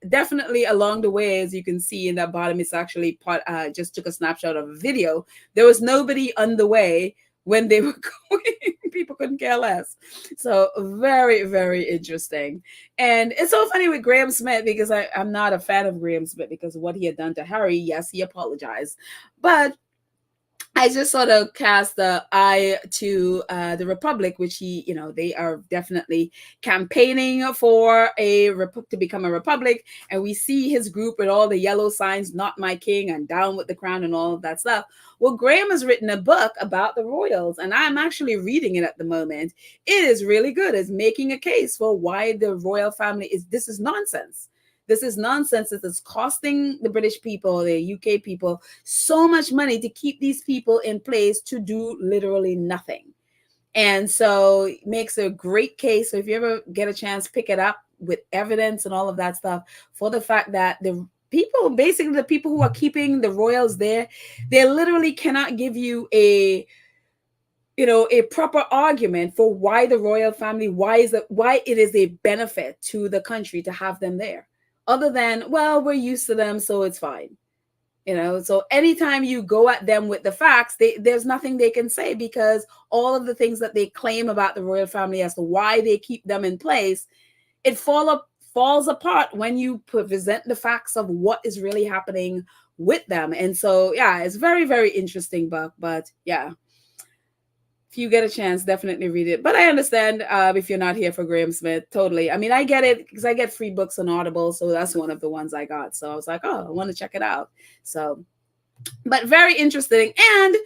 definitely along the way, as you can see in that bottom, it's actually just took a snapshot of a video. There was nobody on the way when they were going. People couldn't care less. So very, very interesting. And it's so funny with Graham Smith, because I'm not a fan of Graham Smith because of what he had done to Harry. Yes, he apologized. But I just sort of cast the eye to the Republic, which they are definitely campaigning for to become a republic. And we see his group with all the yellow signs, not my king and down with the crown and all of that stuff. Well, Graham has written a book about the royals, and I'm actually reading it at the moment. It is really good. It's making a case for why the royal family this is nonsense. This is nonsense. This is costing the British people, the UK people, so much money to keep these people in place to do literally nothing. And so it makes a great case. So if you ever get a chance, pick it up with evidence and all of that stuff for the fact that the people, basically the people who are keeping the royals there, they literally cannot give you a proper argument for why the royal family, why it is a benefit to the country to have them there, other than, well, we're used to them, so it's fine. So anytime you go at them with the facts, there's nothing they can say, because all of the things that they claim about the royal family as to why they keep them in place, it falls apart when you present the facts of what is really happening with them. And so, yeah, it's very, very interesting book. But yeah, if you get a chance, definitely read it. But I understand if you're not here for Graham Smith, totally. I mean, I get it because I get free books on Audible, so that's one of the ones I got. So I was like, oh, I want to check it out. So, but very interesting. And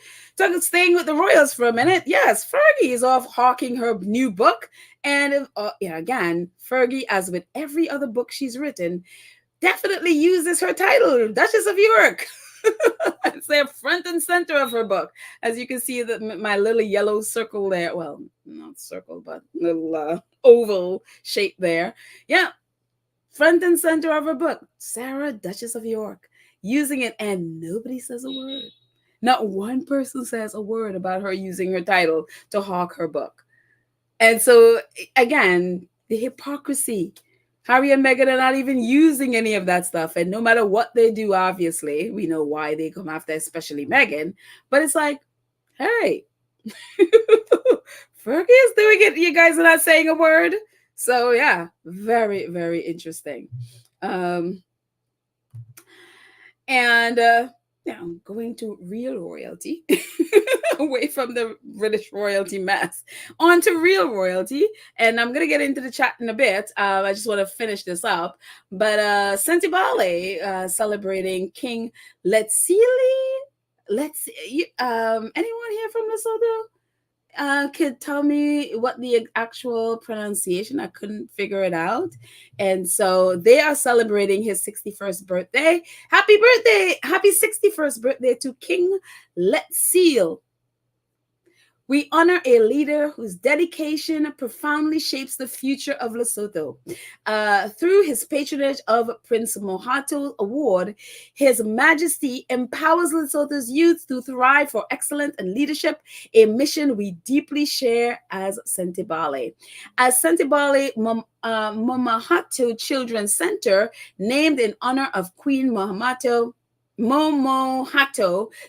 staying with the royals for a minute, yes, Fergie is off hawking her new book. And again, Fergie, as with every other book she's written, definitely uses her title, Duchess of York. It's there front and center of her book. As you can see, my little yellow circle there. Well, not circle, but little oval shape there. Yeah, front and center of her book, Sarah, Duchess of York, using it, and nobody says a word. Not one person says a word about her using her title to hawk her book. And so, again, the hypocrisy. Harry and Meghan are not even using any of that stuff. And no matter what they do, obviously, we know why they come after, especially Meghan. But it's like, hey, Fergie is doing it. You guys are not saying a word. So, yeah, very, very interesting. Now going to real royalty, away from the British royalty mess, on to real royalty. And I'm going to get into the chat in a bit. I just want to finish this up. But Sentibale celebrating King Letsili. Anyone here from Lesotho? Could tell me what the actual pronunciation? I couldn't figure it out. And so they are celebrating his 61st birthday. Happy birthday! Happy 61st birthday to King Letsil. We honor a leader whose dedication profoundly shapes the future of Lesotho. Through his patronage of Prince Mohato Award, His Majesty empowers Lesotho's youth to thrive for excellence and leadership, a mission we deeply share as Sentibale. As Sentibale Momahato Children's Center, named in honor of Queen Momohato,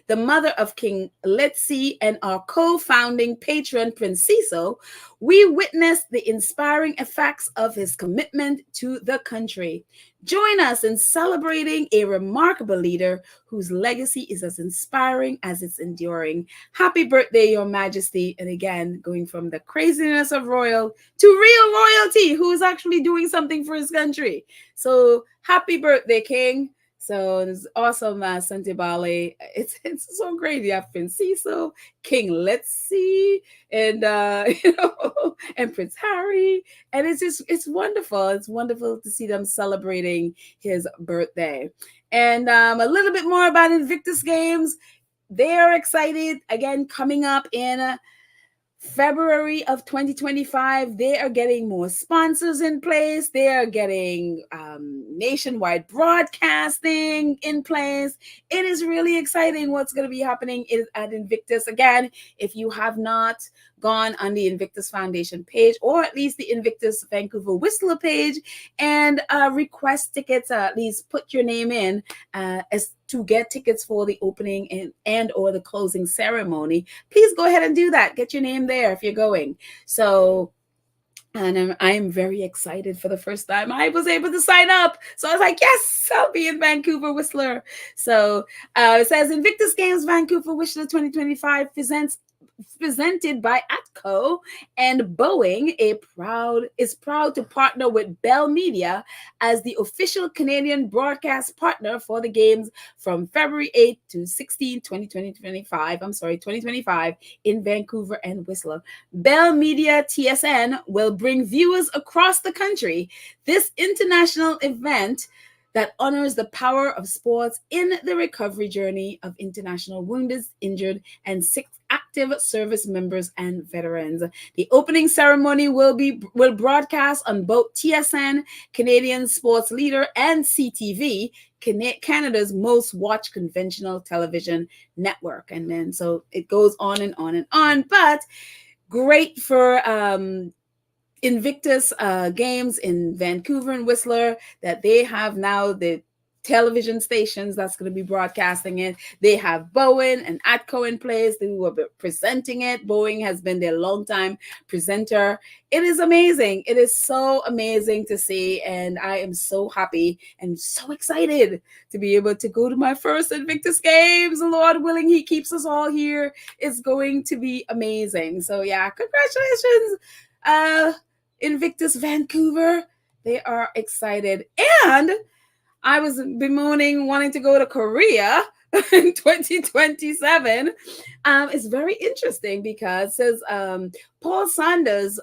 the mother of King Letsi, and our co-founding patron, Prince Cecil, we witness the inspiring effects of his commitment to the country. Join us in celebrating a remarkable leader whose legacy is as inspiring as it's enduring. Happy birthday, Your Majesty. And again, going from the craziness of royal to real royalty, who is actually doing something for his country. So happy birthday, King. So it's awesome, Sentibale. It's so great. You have Prince Cecil, King Letsi, and and Prince Harry, and it's wonderful. It's wonderful to see them celebrating his birthday. And a little bit more about Invictus Games. They are excited again, coming up in February of 2025, they are getting more sponsors in place. They are getting nationwide broadcasting in place. It is really exciting what's going to be happening at Invictus. Again, if you have not gone on the Invictus Foundation page, or at least the Invictus Vancouver Whistler page, and request tickets, at least put your name in as to get tickets for the opening and or the closing ceremony, please go ahead and do that. Get your name there if you're going. So, and I'm very excited. For the first time I was able to sign up. So I was like, yes, I'll be in Vancouver Whistler. So it says Invictus Games Vancouver Whistler 2025 presented by ATCO, and Boeing is proud to partner with Bell Media as the official Canadian broadcast partner for the games from February 8th to 16th, 2025 in Vancouver and Whistler. Bell Media TSN will bring viewers across the country this international event that honors the power of sports in the recovery journey of international wounded, injured, and sick active service members and veterans. The opening ceremony will broadcast on both TSN, Canadian Sports Leader, and CTV, Canada's most watched conventional television network. And then so it goes on and on and on, but great for Invictus Games in Vancouver and Whistler that they have now the television stations that's going to be broadcasting it. They have Bowen and Atco in place who will be presenting it. Bowen has been their longtime presenter. It is amazing. It is so amazing to see, and I am so happy and so excited to be able to go to my first Invictus Games. Lord willing, he keeps us all here. It's going to be amazing. So yeah, congratulations, Invictus Vancouver. They are excited. And I was bemoaning wanting to go to Korea in 2027. It's very interesting because it says Paul Saunders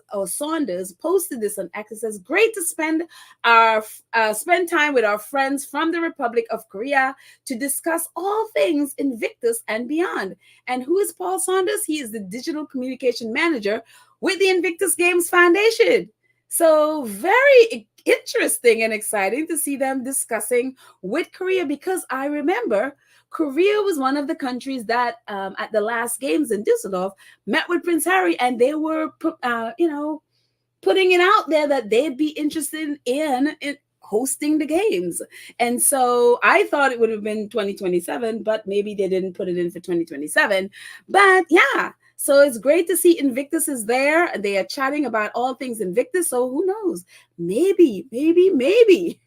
posted this on X. It says, great to spend time with our friends from the Republic of Korea to discuss all things Invictus and beyond. And who is Paul Saunders? He is the digital communication manager with the Invictus Games Foundation. So very interesting and exciting to see them discussing with Korea, because I remember Korea was one of the countries that at the last games in Düsseldorf met with Prince Harry, and they were, putting it out there that they'd be interested in hosting the games. And so I thought it would have been 2027, but maybe they didn't put it in for 2027. But yeah. So it's great to see Invictus is there. They are chatting about all things Invictus. So who knows? Maybe, maybe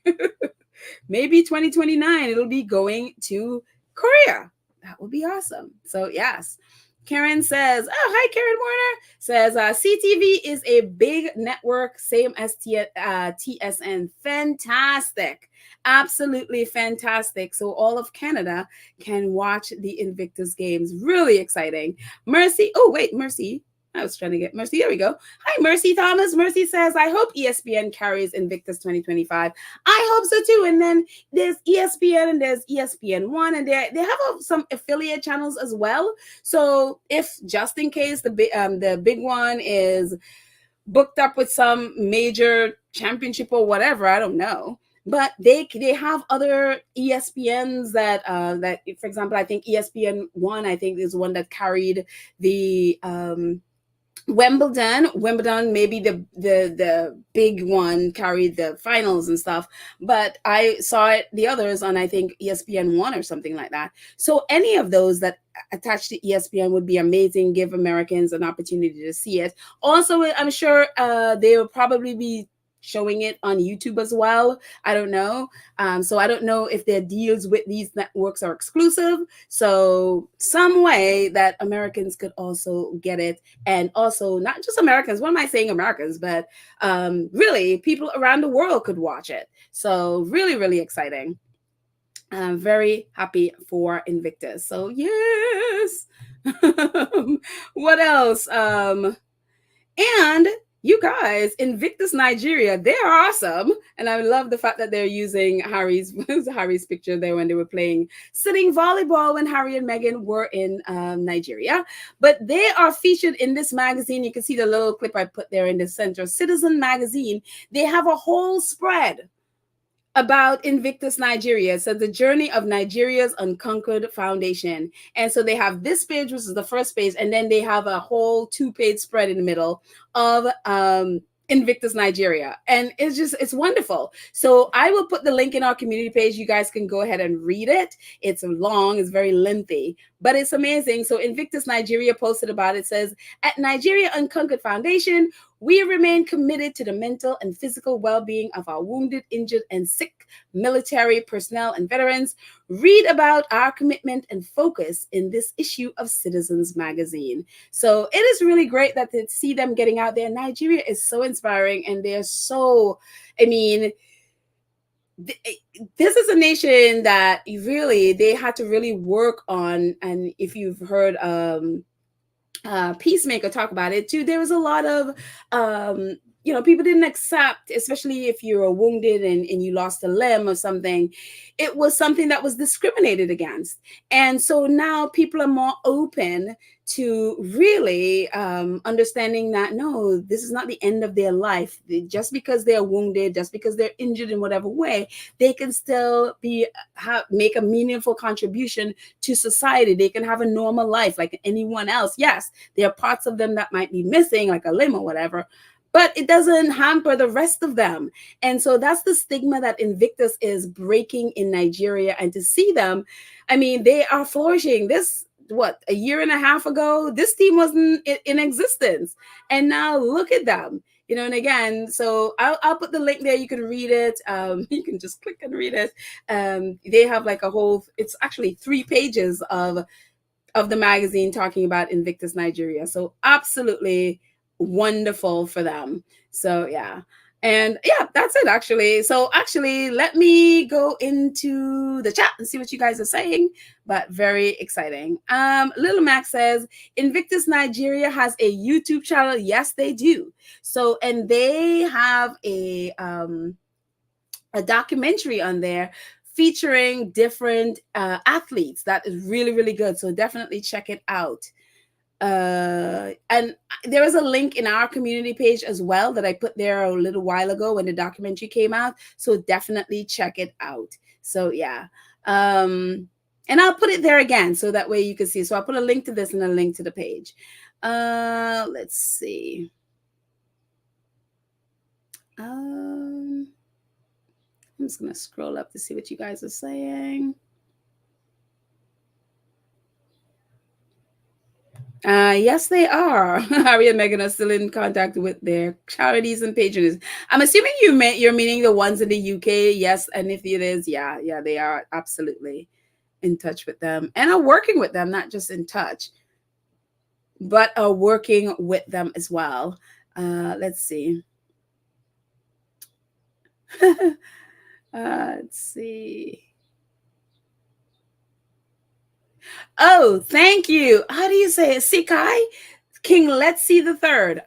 2029, it'll be going to Korea. That would be awesome. So yes. Karen says, oh, hi, Karen Warner. Says, CTV is a big network, same as TSN. Fantastic. Absolutely fantastic. So all of Canada can watch the Invictus Games. Really exciting. Mercy. Oh, wait, Mercy. I was trying to get Mercy. There we go. Hi, Mercy Thomas. Mercy says, I hope ESPN carries Invictus 2025. I hope so too. And then there's ESPN and there's ESPN1, and they have some affiliate channels as well. So if just in case the big one is booked up with some major championship or whatever, I don't know. But they have other ESPNs that for example, I think ESPN1, I think is one that carried the Wimbledon, maybe the big one carried the finals and stuff, but I saw the others on, I think, ESPN1 or something like that. So any of those that attach to ESPN would be amazing, give Americans an opportunity to see it. Also, I'm sure they will probably be showing it on YouTube as well. I don't know. So I don't know if their deals with these networks are exclusive. So some way that Americans could also get it. And also not just Americans. What am I saying Americans? But really people around the world could watch it. So really, really exciting. I'm very happy for Invictus. So yes. What else? And you guys, Invictus Nigeria, they're awesome. And I love the fact that they're using Harry's picture there when they were playing sitting volleyball when Harry and Meghan were in Nigeria. But they are featured in this magazine. You can see the little clip I put there in the center, Citizen Magazine. They have a whole spread about Invictus Nigeria. So the journey of Nigeria's unconquered foundation. And so they have this page, which is the first page, and then they have a whole 2-page spread in the middle of Invictus Nigeria. And it's wonderful. So I will put the link in our community page. You guys can go ahead and read it. It's long, it's very lengthy, but it's amazing. So Invictus Nigeria posted about it, says, at Nigeria Unconquered Foundation, we remain committed to the mental and physical well-being of our wounded, injured, and sick military personnel and veterans. Read about our commitment and focus in this issue of Citizens Magazine. So it is really great that to see them getting out there. Nigeria is so inspiring, and they're so, I mean, this is a nation that really, they had to really work on. And if you've heard Peacemaker talk about it too, there was a lot of people didn't accept, especially if you were wounded and you lost a limb or something, it was something that was discriminated against. And so now people are more open to really understanding that no, this is not the end of their life. Just because they're wounded, just because they're injured in whatever way, they can still make a meaningful contribution to society. They can have a normal life like anyone else. Yes, there are parts of them that might be missing, like a limb or whatever, but it doesn't hamper the rest of them. And so that's the stigma that Invictus is breaking in Nigeria. And to see them, I mean, they are flourishing. This, what, a year and a half ago, this team wasn't in existence. And now look at them. And again, so I'll put the link there. You can read it. You can just click and read it. They have like a whole, it's actually 3 pages of the magazine talking about Invictus Nigeria. So absolutely wonderful for them. So yeah. And yeah, that's it actually. So actually, let me go into the chat and see what you guys are saying, but very exciting. Little Max says, Invictus Nigeria has a YouTube channel. Yes, they do. So, and they have a documentary on there featuring different athletes that is really, really good. So definitely check it out. And there is a link in our community page as well that I put there a little while ago when the documentary came out. So definitely check it out. So yeah. And I'll put it there again so that way you can see. So I'll put a link to this and a link to the page. Let's see. I'm just going to scroll up to see what you guys are saying. Yes, they are. Harry and Meghan are still in contact with their charities and patrons. I'm assuming you're meaning the ones in the UK. Yes, and if it is, yeah, they are absolutely in touch with them and are working with them, not just in touch, but are working with them as well. Let's see. Let's see. Oh, thank you. How do you say it? Sikai? King Let's See the Third.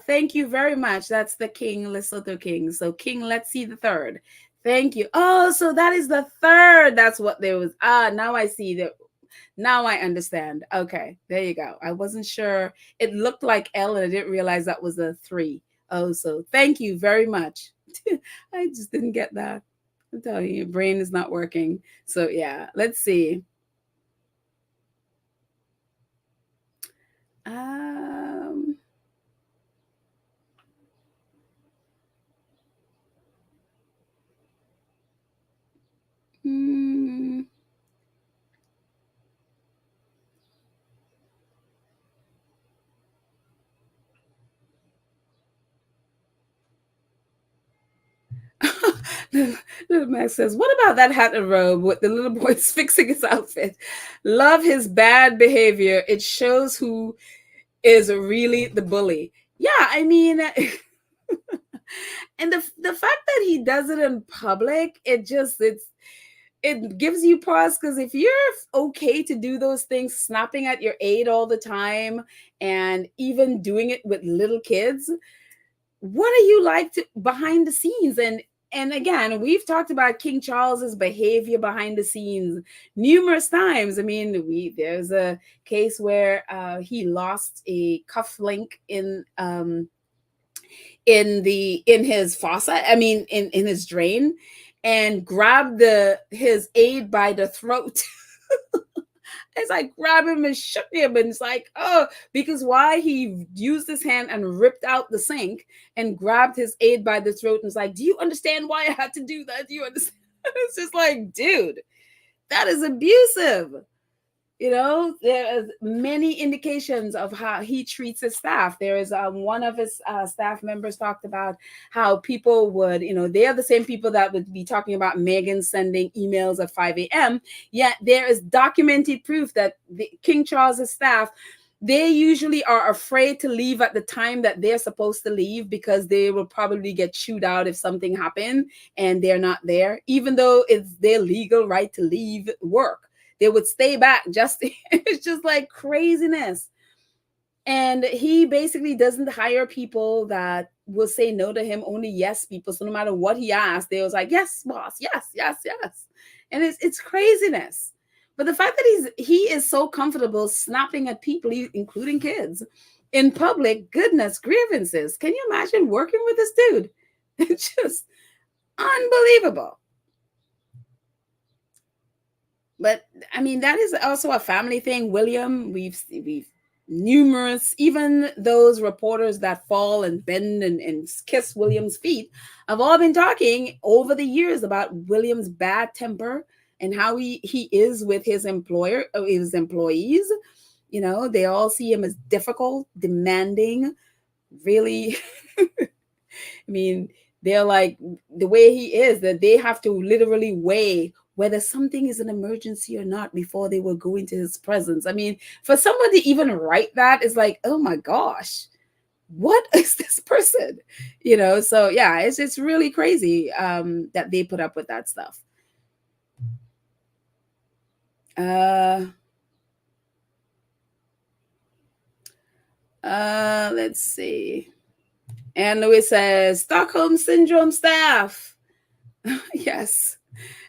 Thank you very much. That's the King Lesotho King. So King Let's See the Third. Thank you. Oh, so that is the third. That's what there was. Now I see that. Now I understand. Okay, there you go. I wasn't sure. It looked like L and I didn't realize that was a 3. Oh, so thank you very much. I just didn't get that. I'm telling you, your brain is not working. So yeah, let's see. Little Max says, what about that hat and robe with the little boy's fixing his outfit? Love his bad behavior. It shows who is really the bully. Yeah, I mean, and the fact that he does it in public, it gives you pause, because if you're okay to do those things, snapping at your aide all the time and even doing it with little kids, what are you like behind the scenes? And again, we've talked about King Charles's behavior behind the scenes numerous times. I mean, there's a case where he lost a cuff link in his faucet. I mean, in his drain, and grabbed his aide by the throat. It's like grab him and shook him, and it's like, oh, because why? He used his hand and ripped out the sink and grabbed his aide by the throat and was like, do you understand why I had to do that? Do you understand? It's just like, dude, that is abusive. There is many indications of how he treats his staff. There is one of his staff members talked about how people would, they are the same people that would be talking about Meghan sending emails at 5 a.m. Yet there is documented proof that King Charles's staff, they usually are afraid to leave at the time that they're supposed to leave, because they will probably get chewed out if something happened and they're not there, even though it's their legal right to leave work. They would stay back. It's just like craziness. And he basically doesn't hire people that will say no to him, only yes people. So no matter what he asked, they was like, yes, boss, yes, yes, yes. And it's craziness. But the fact that he is so comfortable snapping at people, including kids, in public, goodness grievances. Can you imagine working with this dude? It's just unbelievable. But I mean, that is also a family thing. William, we've numerous, even those reporters that fall and bend and kiss William's feet, have all been talking over the years about William's bad temper and how he is with his employees. You know, they all see him as difficult, demanding, really. I mean, they're like, the way he is, that they have to literally weigh whether something is an emergency or not before they will go into his presence. I mean, for someone to even write that is like, oh my gosh, what is this person? You know, so yeah, it's really crazy that they put up with that stuff. Let's see. And Louis says, Stockholm Syndrome staff. Yes.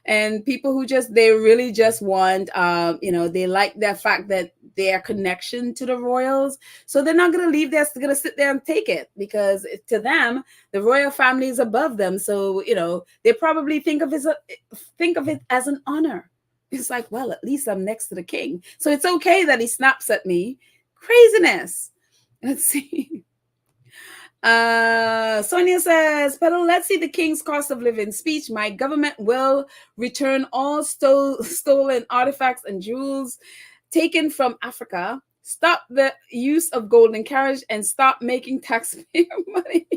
And people who they really just want, they like the fact that their connection to the royals. So they're not going to leave there, they're going to sit there and take it, because to them, the royal family is above them. So, they probably think of it as an honor. It's like, well, at least I'm next to the king. So it's okay that he snaps at me. Craziness. Let's see. Sonia says, Pedal, let's see the king's cost of living speech. My government will return all stolen artifacts and jewels taken from Africa, stop the use of golden carriage, and stop making taxpayer money.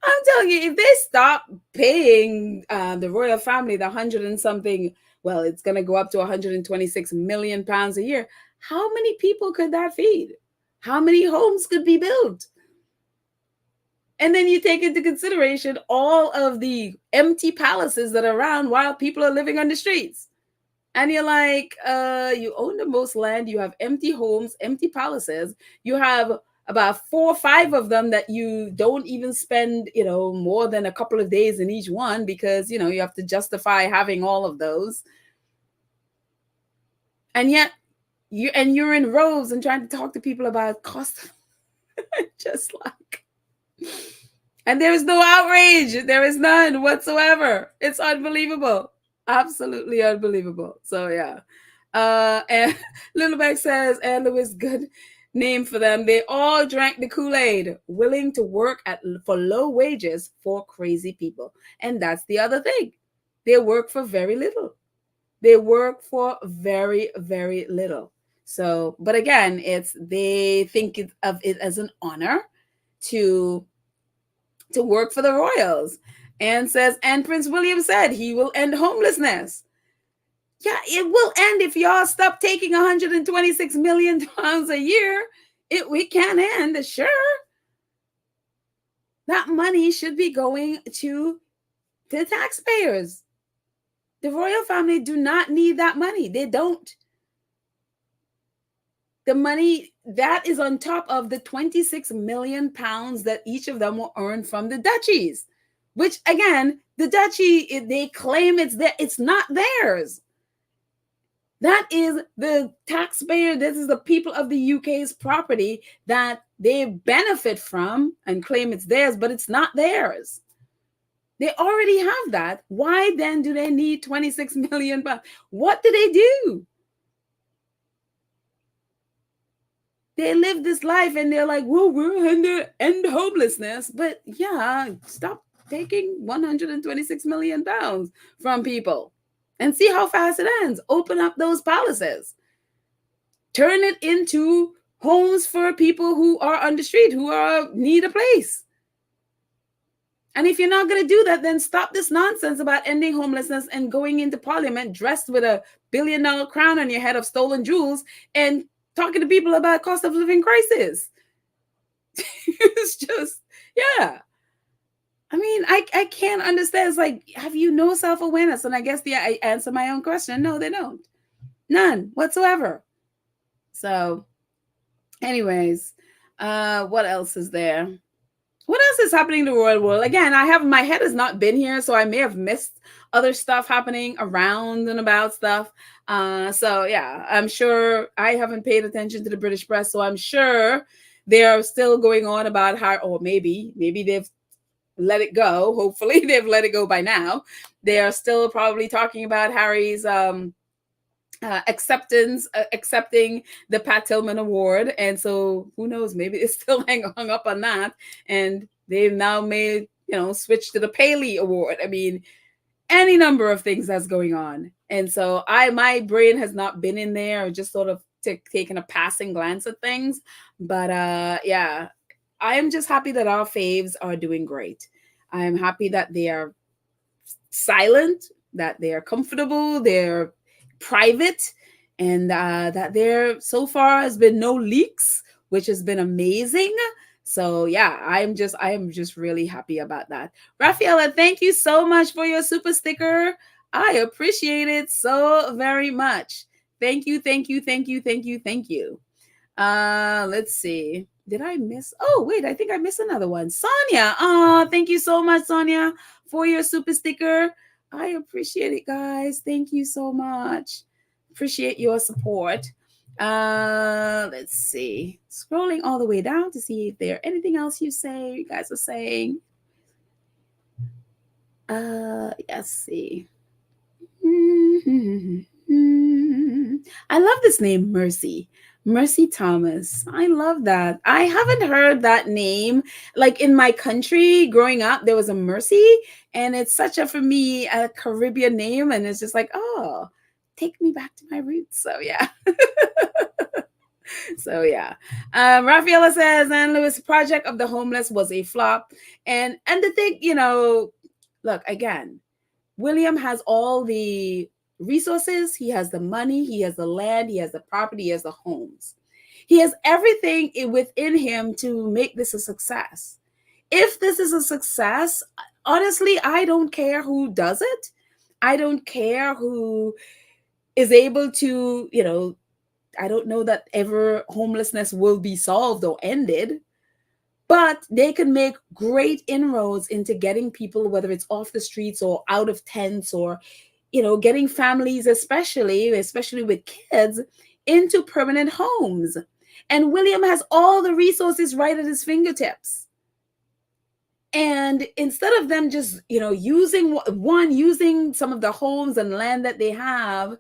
I'm telling you, if they stop paying the royal family the 100 and something, well, it's going to go up to 126 million pounds a year. How many people could that feed? How many homes could be built? And then you take into consideration all of the empty palaces that are around while people are living on the streets. And you're like, you own the most land, you have empty homes, empty palaces. You have about 4 or 5 of them that you don't even spend, more than a couple of days in each one, because, you have to justify having all of those. And yet, you're in robes and trying to talk to people about cost. Just like, and there is no outrage. There is none whatsoever. It's unbelievable. Absolutely unbelievable. So yeah. And Littleback says, and it was good name for them. They all drank the Kool-Aid, willing to work for low wages for crazy people. And that's the other thing. They work for very little. They work for very, very little. So, but again, they think of it as an honor to work for the royals. And says, and Prince William said he will end homelessness. Yeah, it will end if y'all stop taking 126 million pounds a year. We can end, sure. That money should be going to the taxpayers. The royal family do not need that money. They don't. The money that is on top of the 26 million pounds that each of them will earn from the duchies, which again, the duchy, they claim it's not theirs. That is the taxpayer. This is the people of the UK's property that they benefit from and claim it's theirs, but it's not theirs. They already have that. Why then do they need 26 million pounds? What do they do? They live this life and they're like, well, we're end homelessness. But yeah, stop taking 126 million pounds from people and see how fast it ends. Open up those palaces. Turn it into homes for people who are on the street, who need a place. And if you're not going to do that, then stop this nonsense about ending homelessness and going into parliament dressed with a $1 billion crown on your head of stolen jewels and talking to people about cost of living crisis. It's just, yeah. I mean, I can't understand. It's like, have you no self-awareness? And I guess I answer my own question. No, they don't. None whatsoever. So anyways, What else is there? What else is happening in the royal world? Again, my head has not been here, so I may have missed other stuff happening around and about stuff. So yeah, I'm sure I haven't paid attention to the British press, so I'm sure they're still going on about how, or maybe they've let it go. Hopefully they've let it go by now. They are still probably talking about Harry's accepting the Pat Tillman Award, and so who knows, maybe it's still hung up on that, and they've now made, switch to the Paley Award. I mean, any number of things that's going on, and so my brain has not been in there, or just sort of taken a passing glance at things, but yeah, I am just happy that our faves are doing great. I am happy that they are silent, that they are comfortable, they're private, and that there so far has been no leaks, which has been amazing. So yeah, I am just really happy about that. Rafaela, thank you so much for your super sticker. I appreciate it so very much. Thank you, thank you, thank you, thank you, thank you. Let's see. Did I miss? Oh, wait, I think I missed another one. Sonia. Oh, thank you so much, Sonia, for your super sticker. I appreciate it, guys. Thank you so much. Appreciate your support. Let's see. Scrolling all the way down to see if there's anything else you guys are saying. Let's see. I love this name, Mercy. Mercy Thomas. I love that. I haven't heard that name. Like in my country growing up, there was a Mercy, and it's such for me, a Caribbean name. And it's just like, oh, take me back to my roots. So yeah. So yeah. Rafaela says, and Lewis, Project of the Homeless was a flop. And the thing, look, again, William has all the resources, he has the money, he has the land, he has the property, he has the homes. He has everything within him to make this a success. If this is a success, honestly, I don't care who does it. I don't care who is able to, I don't know that ever homelessness will be solved or ended, but they can make great inroads into getting people, whether it's off the streets or out of tents, or getting families, especially with kids, into permanent homes. And William has all the resources right at his fingertips. And instead of them just, using some of the homes and land that they have,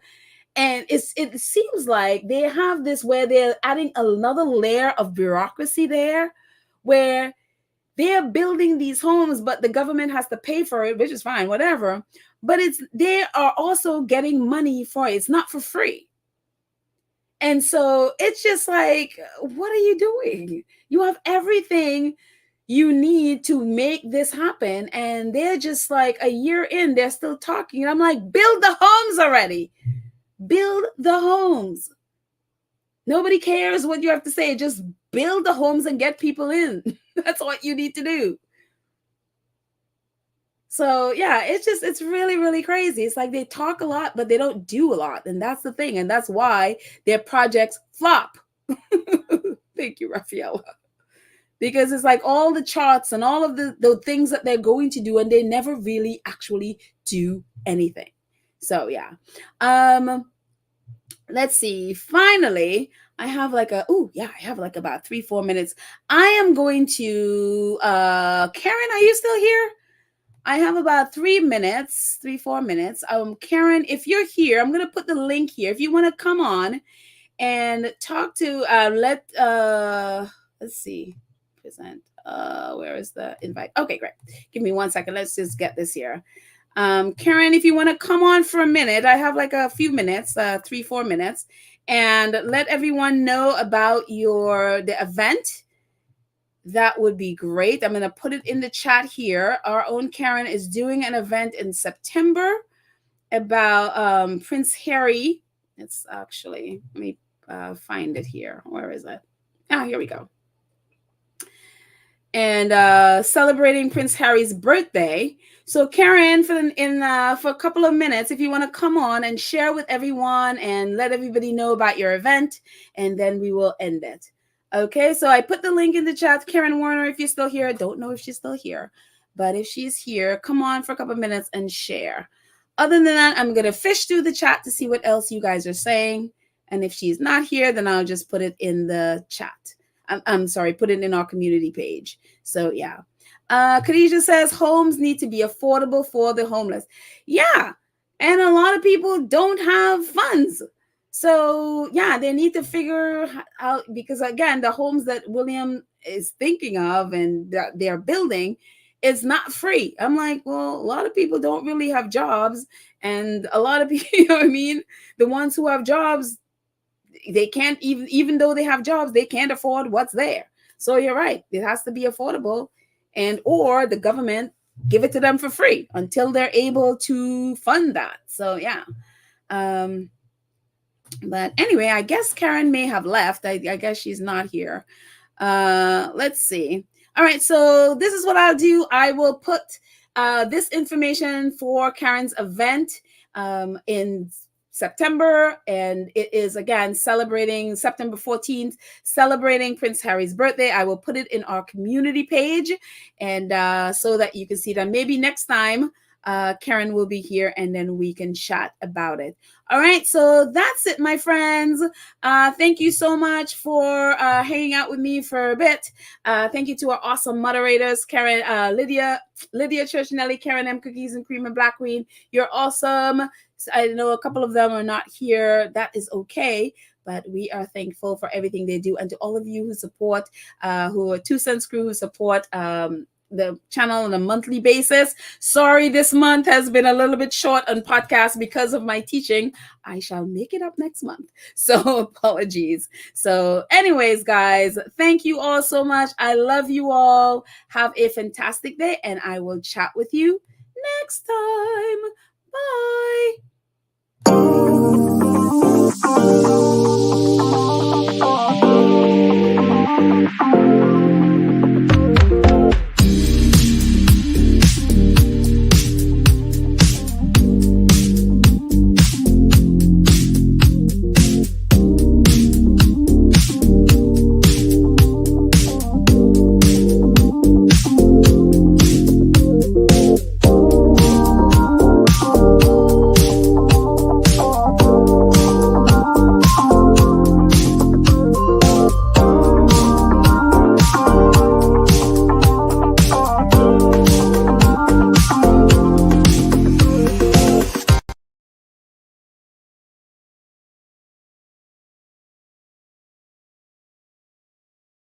and it seems like they have this where they're adding another layer of bureaucracy there, where they're building these homes, but the government has to pay for it, which is fine, whatever. But they are also getting money for it. It's not for free. And so it's just like, what are you doing? You have everything you need to make this happen. And they're just like a year in, they're still talking. And I'm like, build the homes already. Build the homes. Nobody cares what you have to say. Just build the homes and get people in. That's what you need to do. So yeah, it's really, really crazy. It's like they talk a lot, but they don't do a lot. And that's the thing. And that's why their projects flop. Thank you, Rafaela. Because it's like all the charts and all of the things that they're going to do, and they never really actually do anything. So yeah. Let's see. Finally, I have I have about 3-4 minutes. I am going to Karen, are you still here? I have about 3-4 minutes. Karen, if you're here, I'm gonna put the link here. If you want to come on and talk to let's see. Present. Where is the invite? Okay, great. Give me 1 second. Let's just get this here. Karen, if you want to come on for a minute, I have a few minutes, 3-4 minutes, and let everyone know about the event. That would be great. I'm going to put it in the chat here. Our own Karen is doing an event in September about Prince Harry. It's actually, let me find it here. Where is it? Ah, here we go. And celebrating Prince Harry's birthday. So Karen, for a couple of minutes, if you want to come on and share with everyone and let everybody know about your event, and then we will end it. Okay, so I put the link in the chat. Karen Warner, if you're still here, I don't know if she's still here, but if she's here, come on for a couple minutes and share. Other than that, I'm going to fish through the chat to see what else you guys are saying. And if she's not here, then I'll just put it in the chat. I'm sorry, put it in our community page. So, yeah. Khadijah says homes need to be affordable for the homeless. Yeah. And a lot of people don't have funds. So, yeah, they need to figure out, because again, the homes that William is thinking of and that they're building, it's not free. I'm like, well, a lot of people don't really have jobs. And a lot of people, you know what I mean? The ones who have jobs, they can't even though they have jobs, they can't afford what's there. So you're right. It has to be affordable, and or the government give it to them for free until they're able to fund that. So yeah. But anyway, I guess Karen may have left. I guess she's not here. Let's see. All right, so this is what I'll do. I will put this information for Karen's event in September, and it is again celebrating September 14th, celebrating Prince Harry's birthday. I will put it in our community page, and so that you can see that. Maybe next time Karen will be here, and then we can chat about it. All right, so that's it, my friends. Thank you so much for hanging out with me for a bit. Thank you to our awesome moderators, Karen, Lydia Churchinelli, Karen M. Cookies and Cream and Black Queen. You're awesome. I know a couple of them are not here. That is okay. But we are thankful for everything they do. And to all of you who support, who are 2 Cents Crew, who support the channel on a monthly basis. Sorry, this month has been a little bit short on podcast because of my teaching. I shall make it up next month. So apologies. So anyways, guys, thank you all so much. I love you all. Have a fantastic day, and I will chat with you next time. Bye.